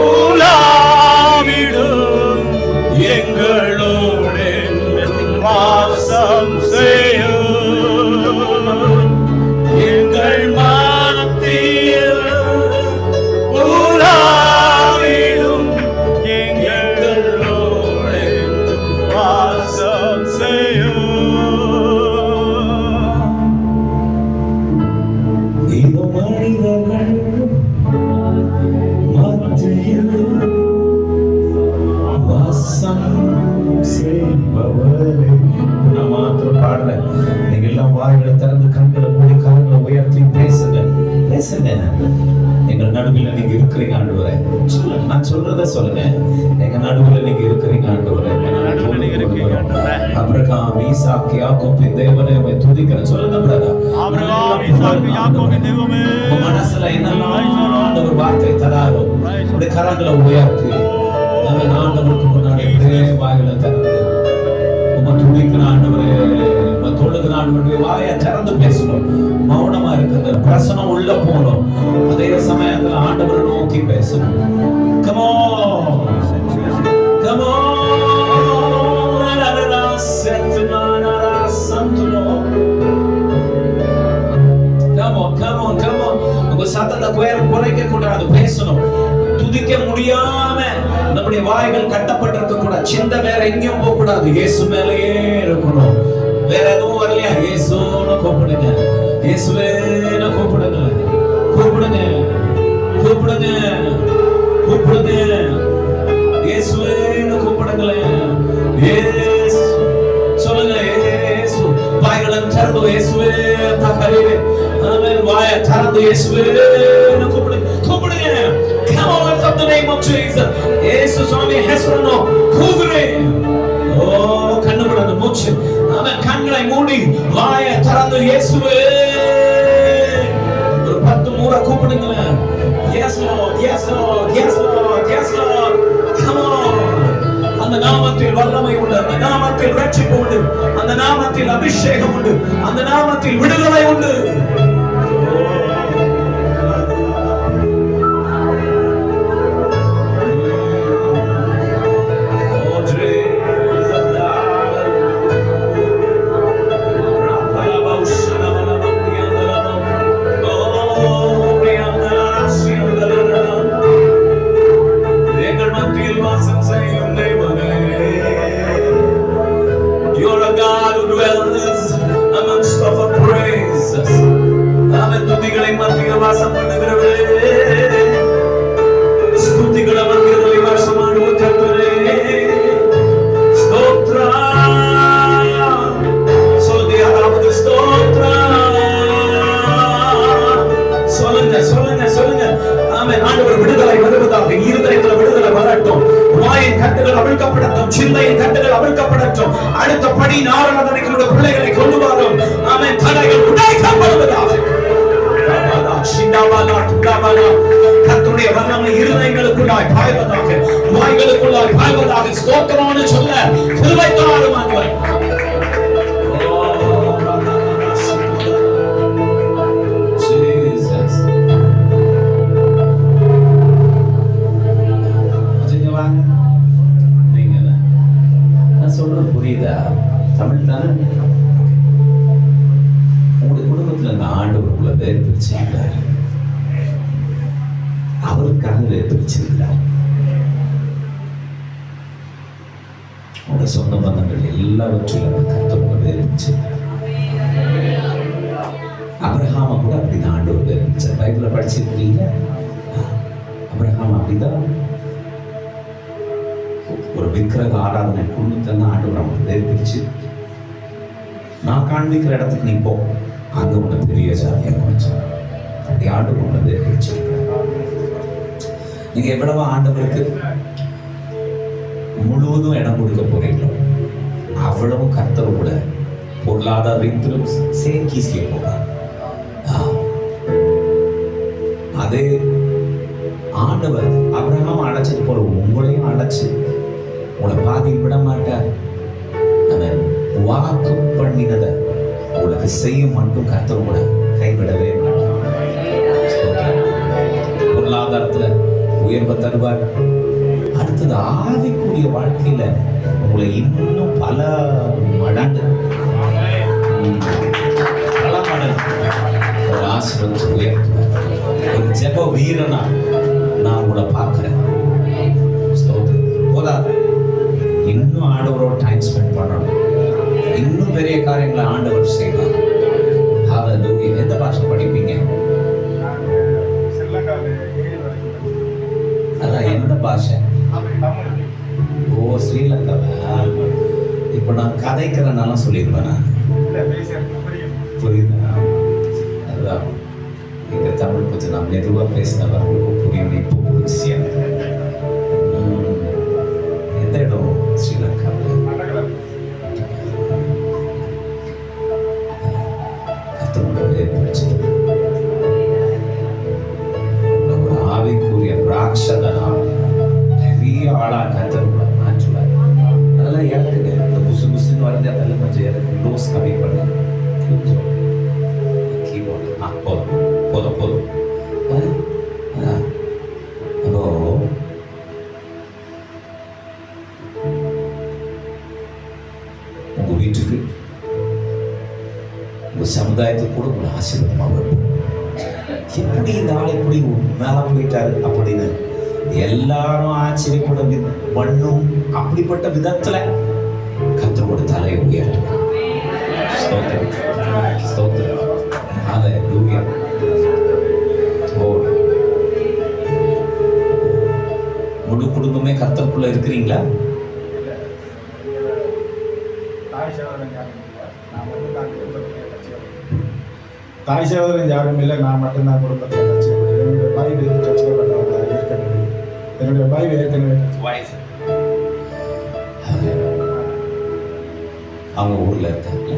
Speaker 5: உலாவிடும் எங்களோடு
Speaker 2: வாசம் செய்யும்
Speaker 5: எங்கள் மத்தியில் உலாவிடும்
Speaker 2: எங்களோடு வாசம் செய்யும்
Speaker 5: இது மனிதர்கள் மத்தியில் வாசம் செய்பவரே. நான் மாத்திரம் பாடுறேன். நீங்க எல்லாம் வாய்களை திறந்து கண்களை மூடி கரங்களை உயர்த்தி பேசுங்க பேசுங்க. எங்கள் நடுவில் நீங்க இருக்கிறீங்க ஆண்டவரே. சொல்லுங்க, நான் சொல்றத சொல்லுங்க. எங்க நடுவில் நீங்க இருக்கிறீங்க ஆண்டவரே. அபிரகாம் ஈசாக்கு யாக்கோபின் தேவனே உம்மை துதிக்கிறேன். சொல்லுங்க பிரதர்.
Speaker 2: ஆபிரகாம் ஈசாக்கு யாக்கோபின் தெய்வமே.
Speaker 5: உங்க மனசுல என்னெல்லாம் ஆண்டவர் வார்த்தை தராரோ உடைய கரங்களை உயர்த்தி ஆண்டவருக்கு முன்னாடி அப்படியே வாயில திறந்து உங்க துணிக்கிற ஆண்டவரே, உங்க தொழுகிற ஆண்டவருடைய வாயை திறந்து பேசணும். மௌனமா இருக்கிறது பிரசனம் உள்ள போகணும். அதே சமயத்துல ஆண்டவரை நோக்கி பேசணும். Come on. Come on. Come on. உங்க சத்தத்தை குறைக்க கூடாது, பேசணும். துதிக்க முடியாம நம்முடைய வாய்கள் கட்டப்பட்டிருக்க கூடாது. சிந்தை வேற எங்கேயும் போக கூடாது. இயேசு மேலேயே இருக்கணும். வேற எதுவும் வரலையா? இயேசுன்னு கூப்பிடுங்க. இயேசுவேன்னு கூப்பிடுங்க. கூப்பிடுங்க. இயேசுவேன்னு கூப்பிடுங்களேன். இயேசு சொல்லுங்க. இயேசு வாய்களை திறந்து இயேசுவே தகரே. ஆமென். வாயை திறந்து இயேசுவேன்னு கூப்பிடுங்க. Come on, lift up the name of Jesus. இயேசு சுவாமி ஹெசரனோ கூகுரே. ஓ கண்ணுக்குள்ள மூச்சு. ஆமென். கண்களை மூடி வாயை திறந்து இயேசுவே ஒரு 10 முறை கூப்பிடுங்களேன். Yes Lord, yes Lord, yes Lord, yes Lord. Come on. அந்த நாமத்தில் வல்லமை உண்டு. அந்த நாமத்தில் ரட்சிப்பு உண்டு. அந்த நாமத்தில் அபிஷேகம் உண்டு. அந்த நாமத்தில் விடுதலை உண்டு. சிந்தையின் கட்டுகள் அவிழ்க்கப்படட்டும். அடுத்த படி ஆராதனைகளுடைய பிள்ளைகளை கொண்டு வரும். ஆமென். தடைகள் உடைக்கப்படுவதாக. கர்த்தருடைய வல்லமை இருதயங்களுக்குள்ளாய் பாய்வதாக, வாய்களுக்குள்ளாய் பாய்வதாக. ஸ்தோத்திரம்னு சொல்ல கிருபை தாரும் ஆண்டவரே. புரியுதா? தமிழ் தானே? உங்களுடைய குடும்பத்தில் இந்த ஆண்டவருக்குள்ள வேறுபிரிச்சிருக்கிறார். அவருக்காக வேறுபிரிச்சிருக்கிறார். உங்களுடைய சொந்த பந்தங்கள் எல்லாவற்றிலும் அந்த கர்த்தர் வேறுபிரிச்சிருக்கிறார். அபிரகாம கூட அப்படிதான் ஆண்டவர் வேறுபிரிச்சார். பைபிளை படிச்சிருக்கிறீங்க. அபிரகாம் அப்படிதான் ஒரு விக்கிரக ஆராதனை குடும்பத்தை ஆண்டவர் அவங்க வேறுபிரிச்சு, நான் காண்பிக்கிற இடத்துக்கு நீ போ, அங்க உன்னை பெரிய ஜாதியாக வச்சார். அப்படி ஆண்டவர் உங்களை வேறுபிரிச்சிருக்கிறார். நீங்க எவ்வளவு ஆண்டவருக்கு முழுவதும் இடம் கொடுக்க போறீங்களோ அவ்வளவு கர்த்தர் கூட பொருளாதார ரீதியிலும் சேர்க்கீசிய போறார். அதே ஆண்டவர் அபிரகாம் அழைச்சது போல உங்களையும் அழைச்சு உங்களை பாதியில் விட மாட்டார். அவன் வாக்கு பண்ணினதை உங்களுக்கு செய்யும் மட்டும் கர்த்தர் கூட கைவிடவே மாட்டார். பொருளாதாரத்துல உயர்வை தருவார். அடுத்தது ஆவிக்குரிய வாழ்க்கையில உங்களை இன்னும் பல மடங்கு ஒரு ஆசீர்வாதத்தை உயர்த்துவார். ஒரு ஜெப வீரனா நான் உங்களை பார்க்கிறேன். போதாது, இன்னும் ஆண்டவரோட டைம் ஸ்பெண்ட் பண்ணணும். இன்னும் பெரிய காரியங்களை ஆண்டவர் செய்வார். ஹல்லேலூயா. எந்த பாஷை படிப்பீங்க? அதான் எந்த பாஷை? ஓ, ஸ்ரீலங்காவா? இப்போ நான் கதைக்கிறனால சொல்லிடுவேன். நான் புரியுதா? அதுதான் எங்க தமிழ் கொஞ்சம் நான் மெதுவாக பேசினவர்களுக்கும் புரியும். இப்போ புரிச்சு எந்த இடம்? ஸ்ரீலங்காவில் கத்தோடவே படிச்சது. ஒரு ஆவிக்குரிய ராட்சதனா பெரிய ஆளா கத்தோட மாற்றுவார். அதெல்லாம் இறக்குங்க. இந்த புசு புசுன்னு வருது, அதெல்லாம் கொஞ்சம் இறக்கு. டோஸ் கம்மி பண்ணு. கீபோர்டு போதும் போதும். அப்போ உங்க வீட்டுக்கு, உங்க சமுதாயத்துக்கு கூட ஒரு ஆசீர்வாதமாக இருக்கும். எப்படி இந்த ஆள் எப்படி மேல போயிட்டாரு அப்படின்னு எல்லாரும் ஆச்சரியப்பட பண்ணும். அப்படிப்பட்ட விதத்துல கர்த்தரோட தலையை உயர்த்தும். ஸ்தோத்திரம் ஸ்தோத்திரம். ஹல்லேலூயா. முழு குடும்பமே கர்த்தருக்குள்ள இருக்கிறீங்களா?
Speaker 1: தாய் சகோதரன் யாரும் இல்லை, நான் மட்டும்தான் குடும்பத்தில் ரட்சிக்கப்பட்டேன். என்னுடைய பாய் ரட்சிக்கப்பட்டவங்க ஏற்கனவே. என்னுடைய பாய் ஏற்கனவே
Speaker 5: அவங்க ஊர்ல இருக்காங்க.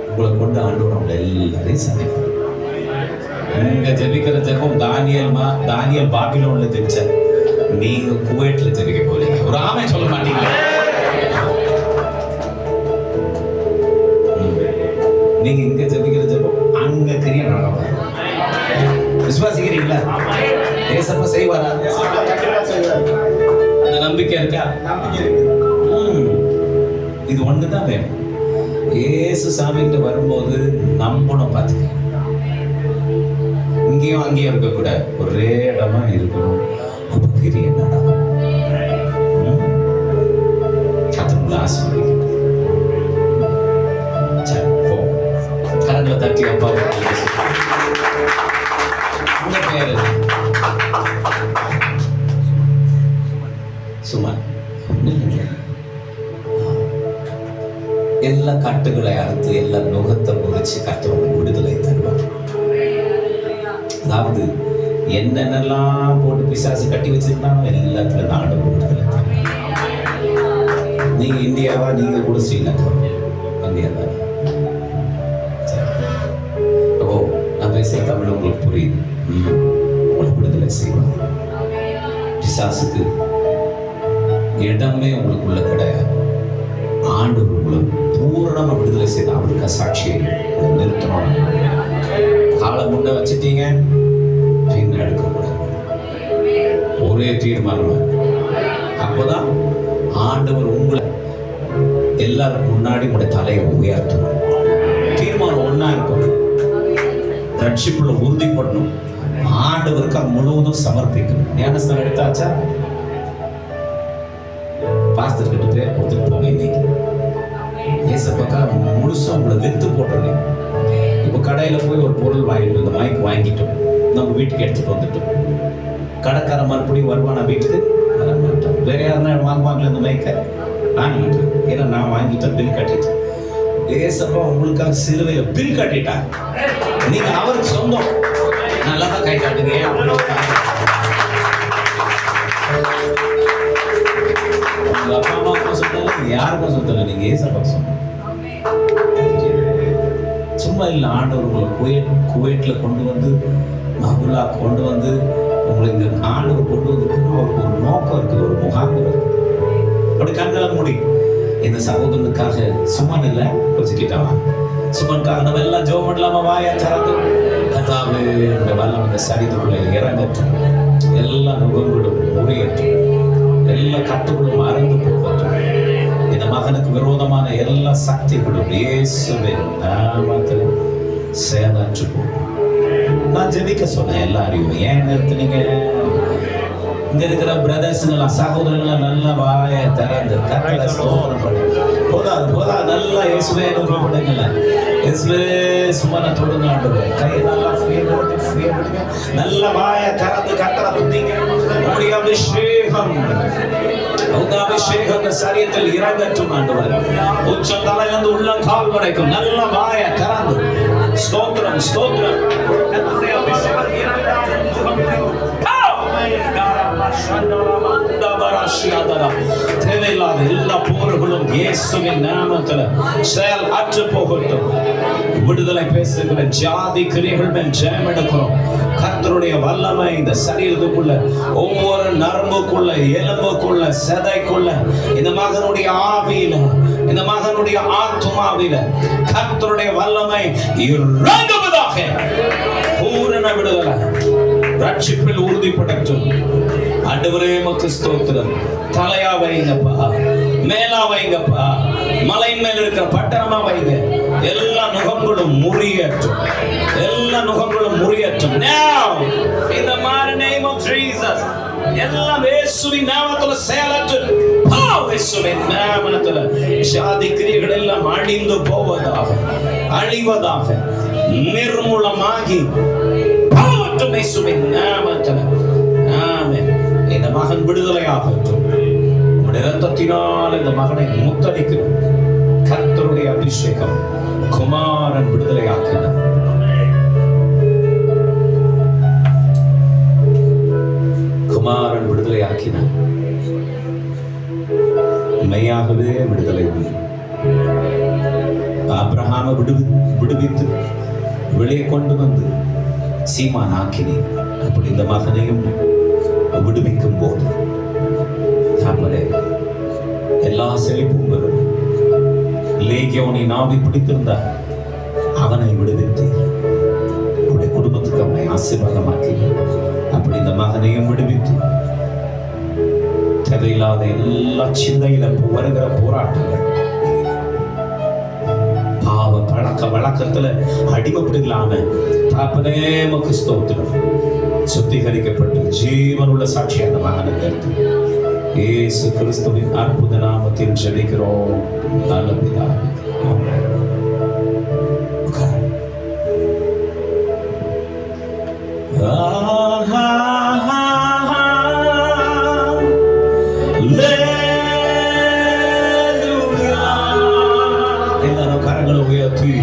Speaker 5: உங்களை கொண்டு ஆண்டவர் அவங்களை எல்லாரையும் சந்திப்பார். இங்க ஜெபிக்கிற ஜெபம் தானியல் பாபிலோன்ல ஜெபிச்ச, நீங்க குவைட்ல ஜெபிக்க போறீங்க. ஒரு ஆமை சொல்ல மாட்டீங்களா? நீங்க இங்க ஜெபிக்கிற ஜெபம் அங்க கிரியை நடக்கும். விசுவாசிக்கிறீங்களா? ஏசப்பா செய்வாரா? அந்த நம்பிக்கை இருக்கா? இது ஒண்ணுதான் வேணும். ஏசு சாமிகிட்ட வரும்போது நம்பணும். பார்த்துக்க, இங்கேயும் அங்கேயும் இருக்கக்கூடாது, ஒரே இடமா இருக்கணும். அப்ப கிரியை நடக்கும். அதுக்குள்ள ஆசீர்வதிக்கும். கரங்களை தட்டி அப்பா உங்க பேரு சும்மா எல்லா கட்டுகளை அறுத்து எல்லா நுகத்தை முறிச்சு கர்த்தரோட விடுதலை தருவார். அதாவது என்னென்னலாம் போட்டு பிசாசு கட்டி வச்சிருந்தாலும் எல்லாத்துல நாடு விடுதலை தருவார். நீங்க இந்தியாவா? நீங்க கூட ஸ்ரீலங்கா? இந்தியா தானே? ஓ, நான் பேசுற தமிழ் உங்களுக்கு புரியுது. உங்களை விடுதலை செய்வார். பிசாசுக்கு இடமே உங்களுக்குள்ள கிடையாது. ஆண்டவர் உங்களை பூரணமா விடுதலை செய்து அவருக்கு சாட்சியை நிறுத்தணும். காலை முன்ன வச்சுட்டீங்க, பின்ன எடுக்கக்கூடாது. ஒரே தீர்மானம். அப்போதான் ஆண்டவர் உங்களை எல்லாருக்கும் முன்னாடி உங்களுடைய தலையை உயர்த்தணும். தீர்மானம் ஒன்னா இருக்கும். ரட்சிப்புல உறுதிப்படணும். ஆண்டவருக்கு முழுவதும் சமர்ப்பிக்கணும். ஞானஸ்தானம் எடுத்தாச்சா? பாஸ்டர் கிட்ட பேர் கொடுத்துட்டு போங்க. இன்னைக்கு ஏசப்பா முழுசா உங்களை வித்து போட்டுருங்க. இப்போ கடையில் போய் ஒரு பொருள் வாங்கிட்டு, இந்த மைக் வாங்கிட்டோம், நம்ம வீட்டுக்கு எடுத்துட்டு வந்துட்டோம். கடைக்கார மறுபடியும் வருவானா வீட்டுக்கு? வர மாட்டோம். வேற யாருன்னா வாங்குவாங்களே இந்த மைக்கை? வாங்க மாட்டேன். ஏன்னா நான் வாங்கிட்டேன், பில் கட்டிட்டேன். ஏசப்பா உங்களுக்காக சிலுவையில் பில் கட்டிட்டார். நீங்க அவருக்கு சொந்தம். நல்லா தான் கை காட்டுங்க. அப்பா அம்மாவுக்கும் சொந்தம், யாருக்கும் சொந்தம் இல்லை. நீங்க ஏசப்பா சொந்தம். சும்மா இல்லை, ஆண்டவர் உங்களை குவைட்ல கொண்டு வந்து, மகுலா கொண்டு வந்து, உங்களை இங்க ஆண்டவர் கொண்டு வந்து அவருக்கு ஒரு நோக்கம் இருக்குது, ஒரு முகாம் இருக்குது. அப்படி கண்களை மூடி இந்த சகோதரனுக்காக சுமன் இல்ல கொஞ்சம் கிட்டவா சுமனுக்காக நம்ம எல்லாம் ஜெபம் பண்ணலாமா? வாயை திறந்து கர்த்தாவே இந்த வல்லம் இந்த சரீரத்துக்குள்ள இறங்கட்டும், எல்லா நுகங்களும் முறியட்டும், எல்லா கட்டுகளும் அறந்து போகட்டும். இந்த மகனுக்கு விரோதமான எல்லா சக்திகளும் இயேசுவின் நாமத்தில் செயலற்று போகும். நான் ஜெபிக்க சொன்னேன் எல்லாரையும். ஏன் நிறுத்துனீங்க? இங்க இருக்கிற பிரதர்ஸ்லாம் சகோதரர்கள் நல்ல வாயை திறந்து கர்த்தரை ஸ்தோத்திரம் பண்ணி போதாது நல்லா இயேசுவே கூப்பிடுங்கள. இயேசுவே சுமனை தொடுங்க ஆண்டவரே. கை நல்லா ஃப்ரீ போடுங்க. நல்ல வாயை திறந்து கர்த்தரை துதிங்க. உம்முடைய அபிஷேகம் இந்த சரீரத்தில் இறங்கட்டும் ஆண்டவரே. உச்ச தலையிலிருந்து உள்ளங்கால் வரைக்கும் நல்ல வாயை திறந்து ஸ்தோத்திரம் கர்த்தருடைய அபிஷேகம் இறங்கட்டும். தேவையில்லாத எல்லா போர்களும் இயேசுவின் நாமத்தில் செயல் அற்று போகட்டும். விடுதலை பேசுகிற ஜாதி கிரியைகள் மேல் ஜெயம் எடுக்கிறோம். கர்த்தருடைய வல்லமை இந்த சரீரத்துக்குள்ள ஒவ்வொரு நரம்புக்குள்ள எலும்புக்குள்ள சதைக்குள்ள இந்த மகனுடைய ஆவியில இந்த மகனுடைய ஆத்துமாவில கர்த்தருடைய வல்லமை இறங்குவதாக. பூரண விடுதலை ரட்சிப்பில் உறுதிப்படட்டும். ஆண்டவரே உமக்கு ஸ்தோத்திரம். தலையா வைங்கப்பா, மேலா வைங்கப்பா, மலையின் மேல் இருக்கிற பட்டணமா வைங்க. எல்லா நுகங்களும் முறியட்டும், எல்லா நுகங்களும் முறியட்டும். Now in the mighty name of Jesus, எல்லாம் இயேசுவின் நாமத்தில் செயலற்று இயேசுவின் நாமத்தில் ஜாதி கிரியைகள் எல்லாம் அழிந்து போவதாக, அழிவதாக, நிர்மூலமாகி இயேசுவின் நாமத்தில். ஆமென். இந்த மகன் விடுதலையாகட்டும். உம்முடைய இரத்தத்தினால் இந்த மகனை முத்தரிக்கிறோம். கர்த்தருடைய அபிஷேகம் குமாரன் விடுதலையாக்கினார். குமாரன் விடுதலையாக்கினார். மெய்யாகவே விடுதலை உண்டு. ஆபிரகாமை விடுவித்து வெளியே கொண்டு வந்து சீமான் ஆக்கினேன். அப்படி இந்த மகனையும் விடுவிக்கும் போது தாமரை எல்லா செழிப்பும் வரும். லேகியோனை நாவி பிடித்திருந்தார், அவனை விடுவித்தீர். அவருடைய குடும்பத்துக்கு அவனை ஆசீர்வாதமாக்கினீர். அப்படி இந்த மகனையும் விடுவித்து தேவையில்லாத எல்லா சிந்தையில வருகிற போராட்டங்கள், பாவ பழக்க வழக்கத்துல அடிமைப்படலாம தாப்பனே உமக்கு ஸ்தோத்திரம். சுத்திகரிக்கப்பட்டு ஜீவனுள்ள சாட்சி அந்த மகனுக்கு இருக்கு. இயேசு கிறிஸ்துவின் அற்புத நாமத்தில் ஜெபிக்கிறோம் நல்ல பிதாவே. எல்லாரும் கரங்களை உயர்த்தி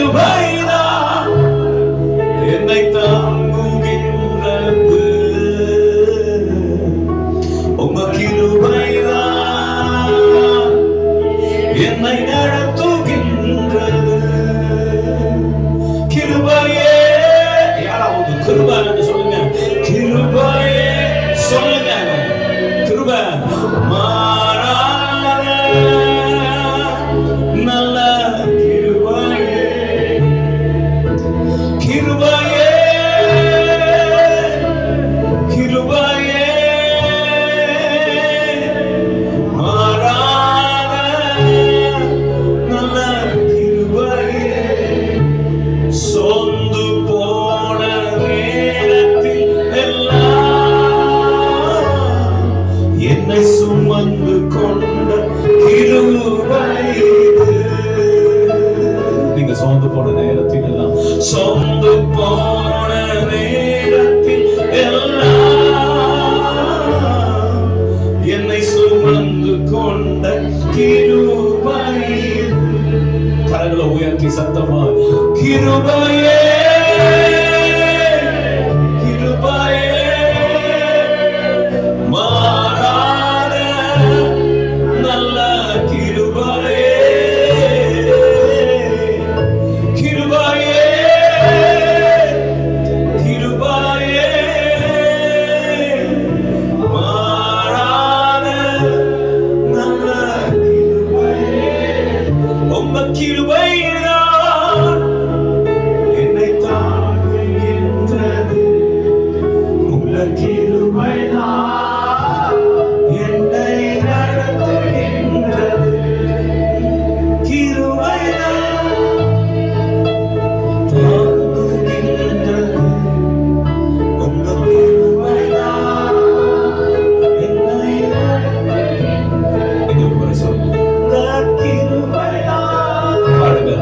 Speaker 5: கிருபைதான் என்னை தாங்குகின்றது. உங்க கிருபைதான் என்னை நடத்துகின்றது. கிருபையே, யாராவது கிருபைன்னு சொல்லுங்க. கிருபையே சொல்லுங்க. கிருபை மாறாத நல்ல கிருபையே. கிருபையே, கிருபையே மாறாத நல்ல கிருபையே. சொந்து போன நேரத்தில் எல்லாம் என்னை சுமந்து கொண்ட கிருபை இது. நீங்க சொந்து போன நேரத்தில் எல்லாம், சொந்து போன நேரத்தில் எல்லாம் என்னை சுமந்து கொண்ட கிருபை இது. கரங்களை உயர்த்தி சத்தமா கிருபையே, கிருபையே மாறாத நல்ல கிருபையே. கிருபையே, கிருபையே மாறாத நல்ல கிருபையே. உங்க கிருபைதான் என்னை தாங்குகின்றது. உங்க கிருபைதான் என்னை நடத்துகின்றது. கிருபைதான் தாங்குகின்றது. உங்க கிருபைதான் என்னை நடத்துகின்றது. இன்னொரு முறை சொல்லுங்க. உங்க கிருபைதான் பாடுங்க.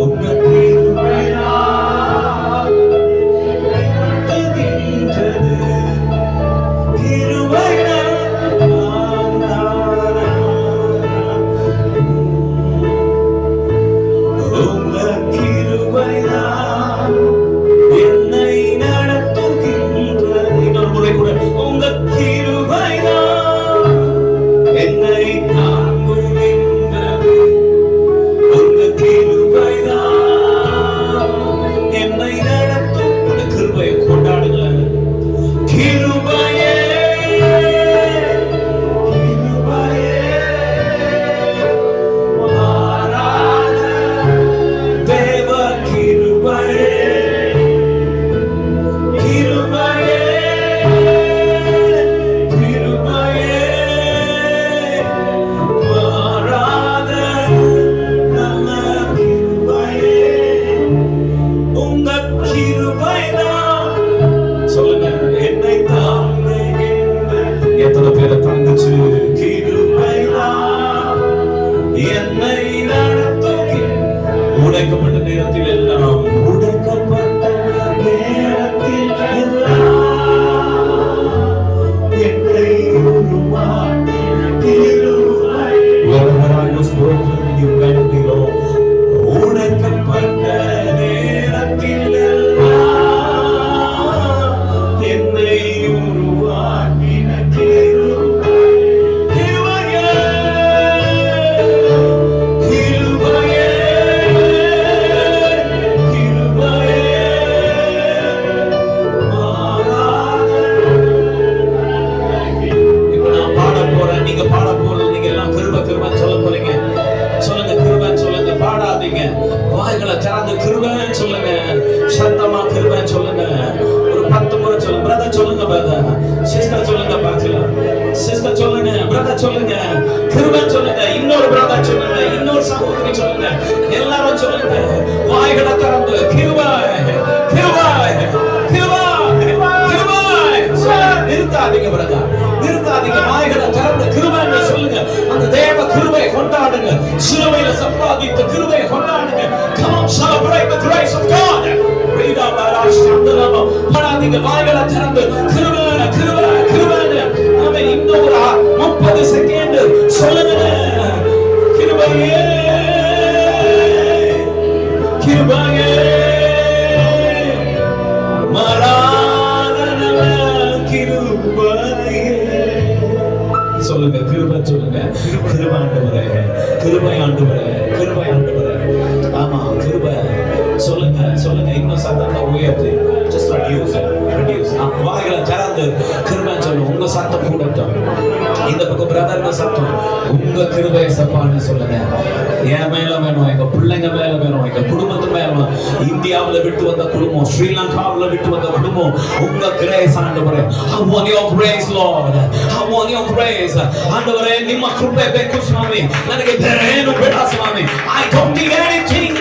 Speaker 5: உங்க கிருபைதான் நடத்துகின்றது. உங்க கிருபைதான் என்னை நடத்துகின்றது. இன்னொரு முறை கூட. உங்க கிருபைதான் என்னை தாங்குகின்றது. உங்க கிருபைதான் என்னை நடத்தும். அந்த கிருபையை கொண்டாடுங்களேன். கிருபையே, கிருபையே மாறாத தேவ கிருபையே. கிருபையே, கிருபையே மாறாத நல்ல கிருபையே. உங்க கிருபைதான் சொல்லுங்க என்னை தாங்குகின்ற. எத்தனை பேரை தாங்குச்சு? கிருபைதான் என்னை நடத்துகின்ற. உடைக்கப்பட்ட நேரத்தில் எல்லாம், உடைக்கப்பட்ட நேரத்தில் எல்லாம் என்னை உருவாக்கின கிருபை. Wherever I was broken, you went below. உடைக்கப்பட்ட நேரத்தில் எல்லாம் என்னை உருவாக்கின கிருபை. கிருபையே, கிருபையே, கிருபையே மாறாத. இப்ப நான் பாட போறேன், நீங்க பாட போறது. நீங்க எல்லாம் கிருபை கிருபைன்னு சொல்ல போறீங்க. சொல்லுங்க கிருபைன்னு சொல்லுங்க. பாடாதீங்க. வாய்களை திறந்து கிருபைன்னு சொல்லுங்க. சத்தமா கிருபைன்னு சொல்லுங்க. ஒரு 10 முறை சொல்லுங்க. பிரதர் சொல்லுங்க. பிரதர் சிஸ்டர் சொல்லுங்க. பார்க்கலாம். சிஸ்டர் சொல்லுங்க. பிரதர் சொல்லுங்க. கிருபைன்னு சொல்லுங்க. இன்னொரு பிரதர் சொல்லுங்க. இன்னொரு சகோதரி சொல்லுங்க. எல்லாரும் சொல்லுங்க. வாய்களை திறந்து கிருபை, கிருபை, கிருபை, கிருபை. நிறுத்தாதீங்க பிரதர், நிறுத்தாதீங்க. வாய்களை திறந்து கிருபைன்னு சொல்லுங்க. அந்த தேவ கிருபையை கொண்டாடுங்க. சிலுவையில சம்பாதித்த கிருபையை கொண்டாடுங்க. Come on, celebrate the grace of God. Read out that ஆசீர்வாதம். பாடாதீங்க. வாய்களை திறந்து கிருபை, கிருபை, கிருபை. நாம இன்னொரு 30 செகண்ட் சொல்லுங்க. கிருபை திறந்து கிருபை சொல்லுங்க. உங்க சத்தம் கூடட்டும். இந்த பக்கம் பிரதர்ங்க சத்தம் உங்க கிருபை சப்பான்னு சொல்லுங்க. என் மேல வேணும், எங்க பிள்ளைங்க மேல வேணும், எங்க குடும்பத்து மேல வேணும். இந்தியாவுல விட்டு வந்த குடும்பம், ஸ்ரீலங்காவுல விட்டு வந்த குடும்பம், உங்க கிரேஸ் ஆண்டவரே. I want your grace, Lord. I want your grace. ஆண்டவரே ನಿಮ್ಮ ಕೃಪೆ ಬೇಕು ಸ್ವಾಮಿ. ನನಗೆ ಬೇರೆ ಏನು ಬೇಡ ಸ್ವಾಮಿ. I don't need anything.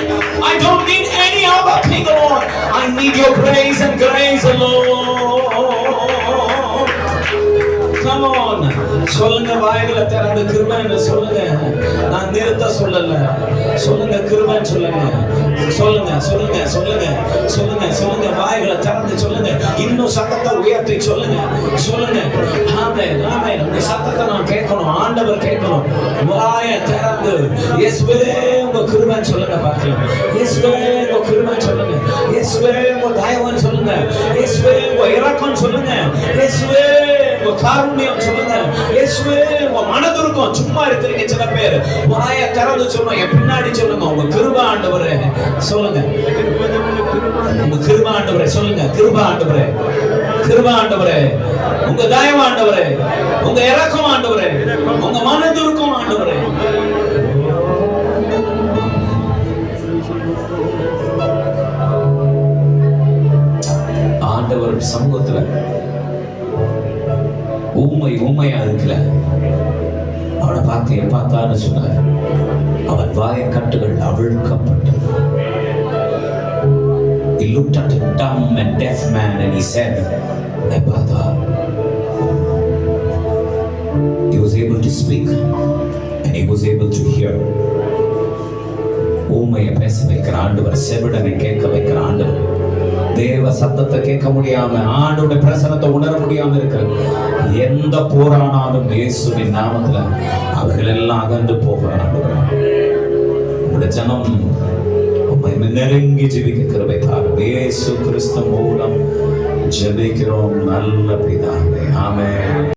Speaker 5: I don't need any other thing, Lord. I need your grace and grace alone. Come on. சொல்லுங்க, வாய்களை திறந்து கிருபைன்னு சொல்லுங்க. நான் நிறுத்த சொல்லல. சொல்லுங்க கிருபைன்னு சொல்லுங்க. சொல்லுங்க சொல்லுங்க சொல்லுங்க சொல்லுங்க சொல்லுங்க. வாய்களை திறந்து சொல்லுங்க. இன்னும் சத்தத்தை உயர்த்தி சொல்லுங்க. சொல்லுங்க. ஆமென் ஆமென். உங்க சத்தத்தை நான் கேட்கணும், ஆண்டவர் கேட்கணும். வாயை திறந்து இயேசுவே உங்க கிருபைன்னு சொல்லுங்க. பார்க்கலாம். இயேசுவே உங்க கிருபைன்னு சொல்லுங்க. இயேசுவே உங்க தயவுன்னு சொல்லுங்க. இயேசுவே உங்க இரக்கம் சொல்லுங்க. இயேசுவே உங்க காருண்யம் சொல்லுங்க. இயேசுவே உங்க மனதுருக்கம். சும்மா இருக்கிறீங்க சில பேர், வாயை திறந்து சொல்லுங்க. என் பின்னாடி சொல்லுங்க, உங்க கிருபை ஆண்டவரே சொல்லுங்க. உங்க கிருபை ஆண்டவரே சொல்லுங்க. கிருபை ஆண்டவரே, கிருபை ஆண்டவரே, உங்க தயவு ஆண்டவரே, உங்க இரக்கம் ஆண்டவரே, உங்க மனதுருக்கம் ஆண்டவரே. ஆண்டவர் சமூகத்துல உண்மையா இருக்கல. அவனை பார்த்து பார்த்தான்னு சொன்ன அவன் வாயக்கட்டுகள் அவிழ்க்கப்பட்டது. He looked at a dumb and deaf man and he said, Ephatha. He was able to speak and he was able to hear. ஊமையை பேச வைக்கிற ஆண்டவர், செவிடனை கேட்க வைக்கிற ஆண்டவர், தேவ சத்தத்தை கேட்க முடியாம, ஆண்டோட பிரசனத்தை உணர முடியாம இருக்கிற எந்த போரானாலும் இயேசுவின் நாமத்துல அவர்கள் எல்லாம் அகன்று போகிறாங்க. உங்களுடைய ஜனம் உம்மை நெருங்கி ஜெபிக்க கிருபை தாரும். இயேசு கிறிஸ்து மூலம் ஜெபிக்கிறோம் நல்ல பிதாவே. ஆமென்.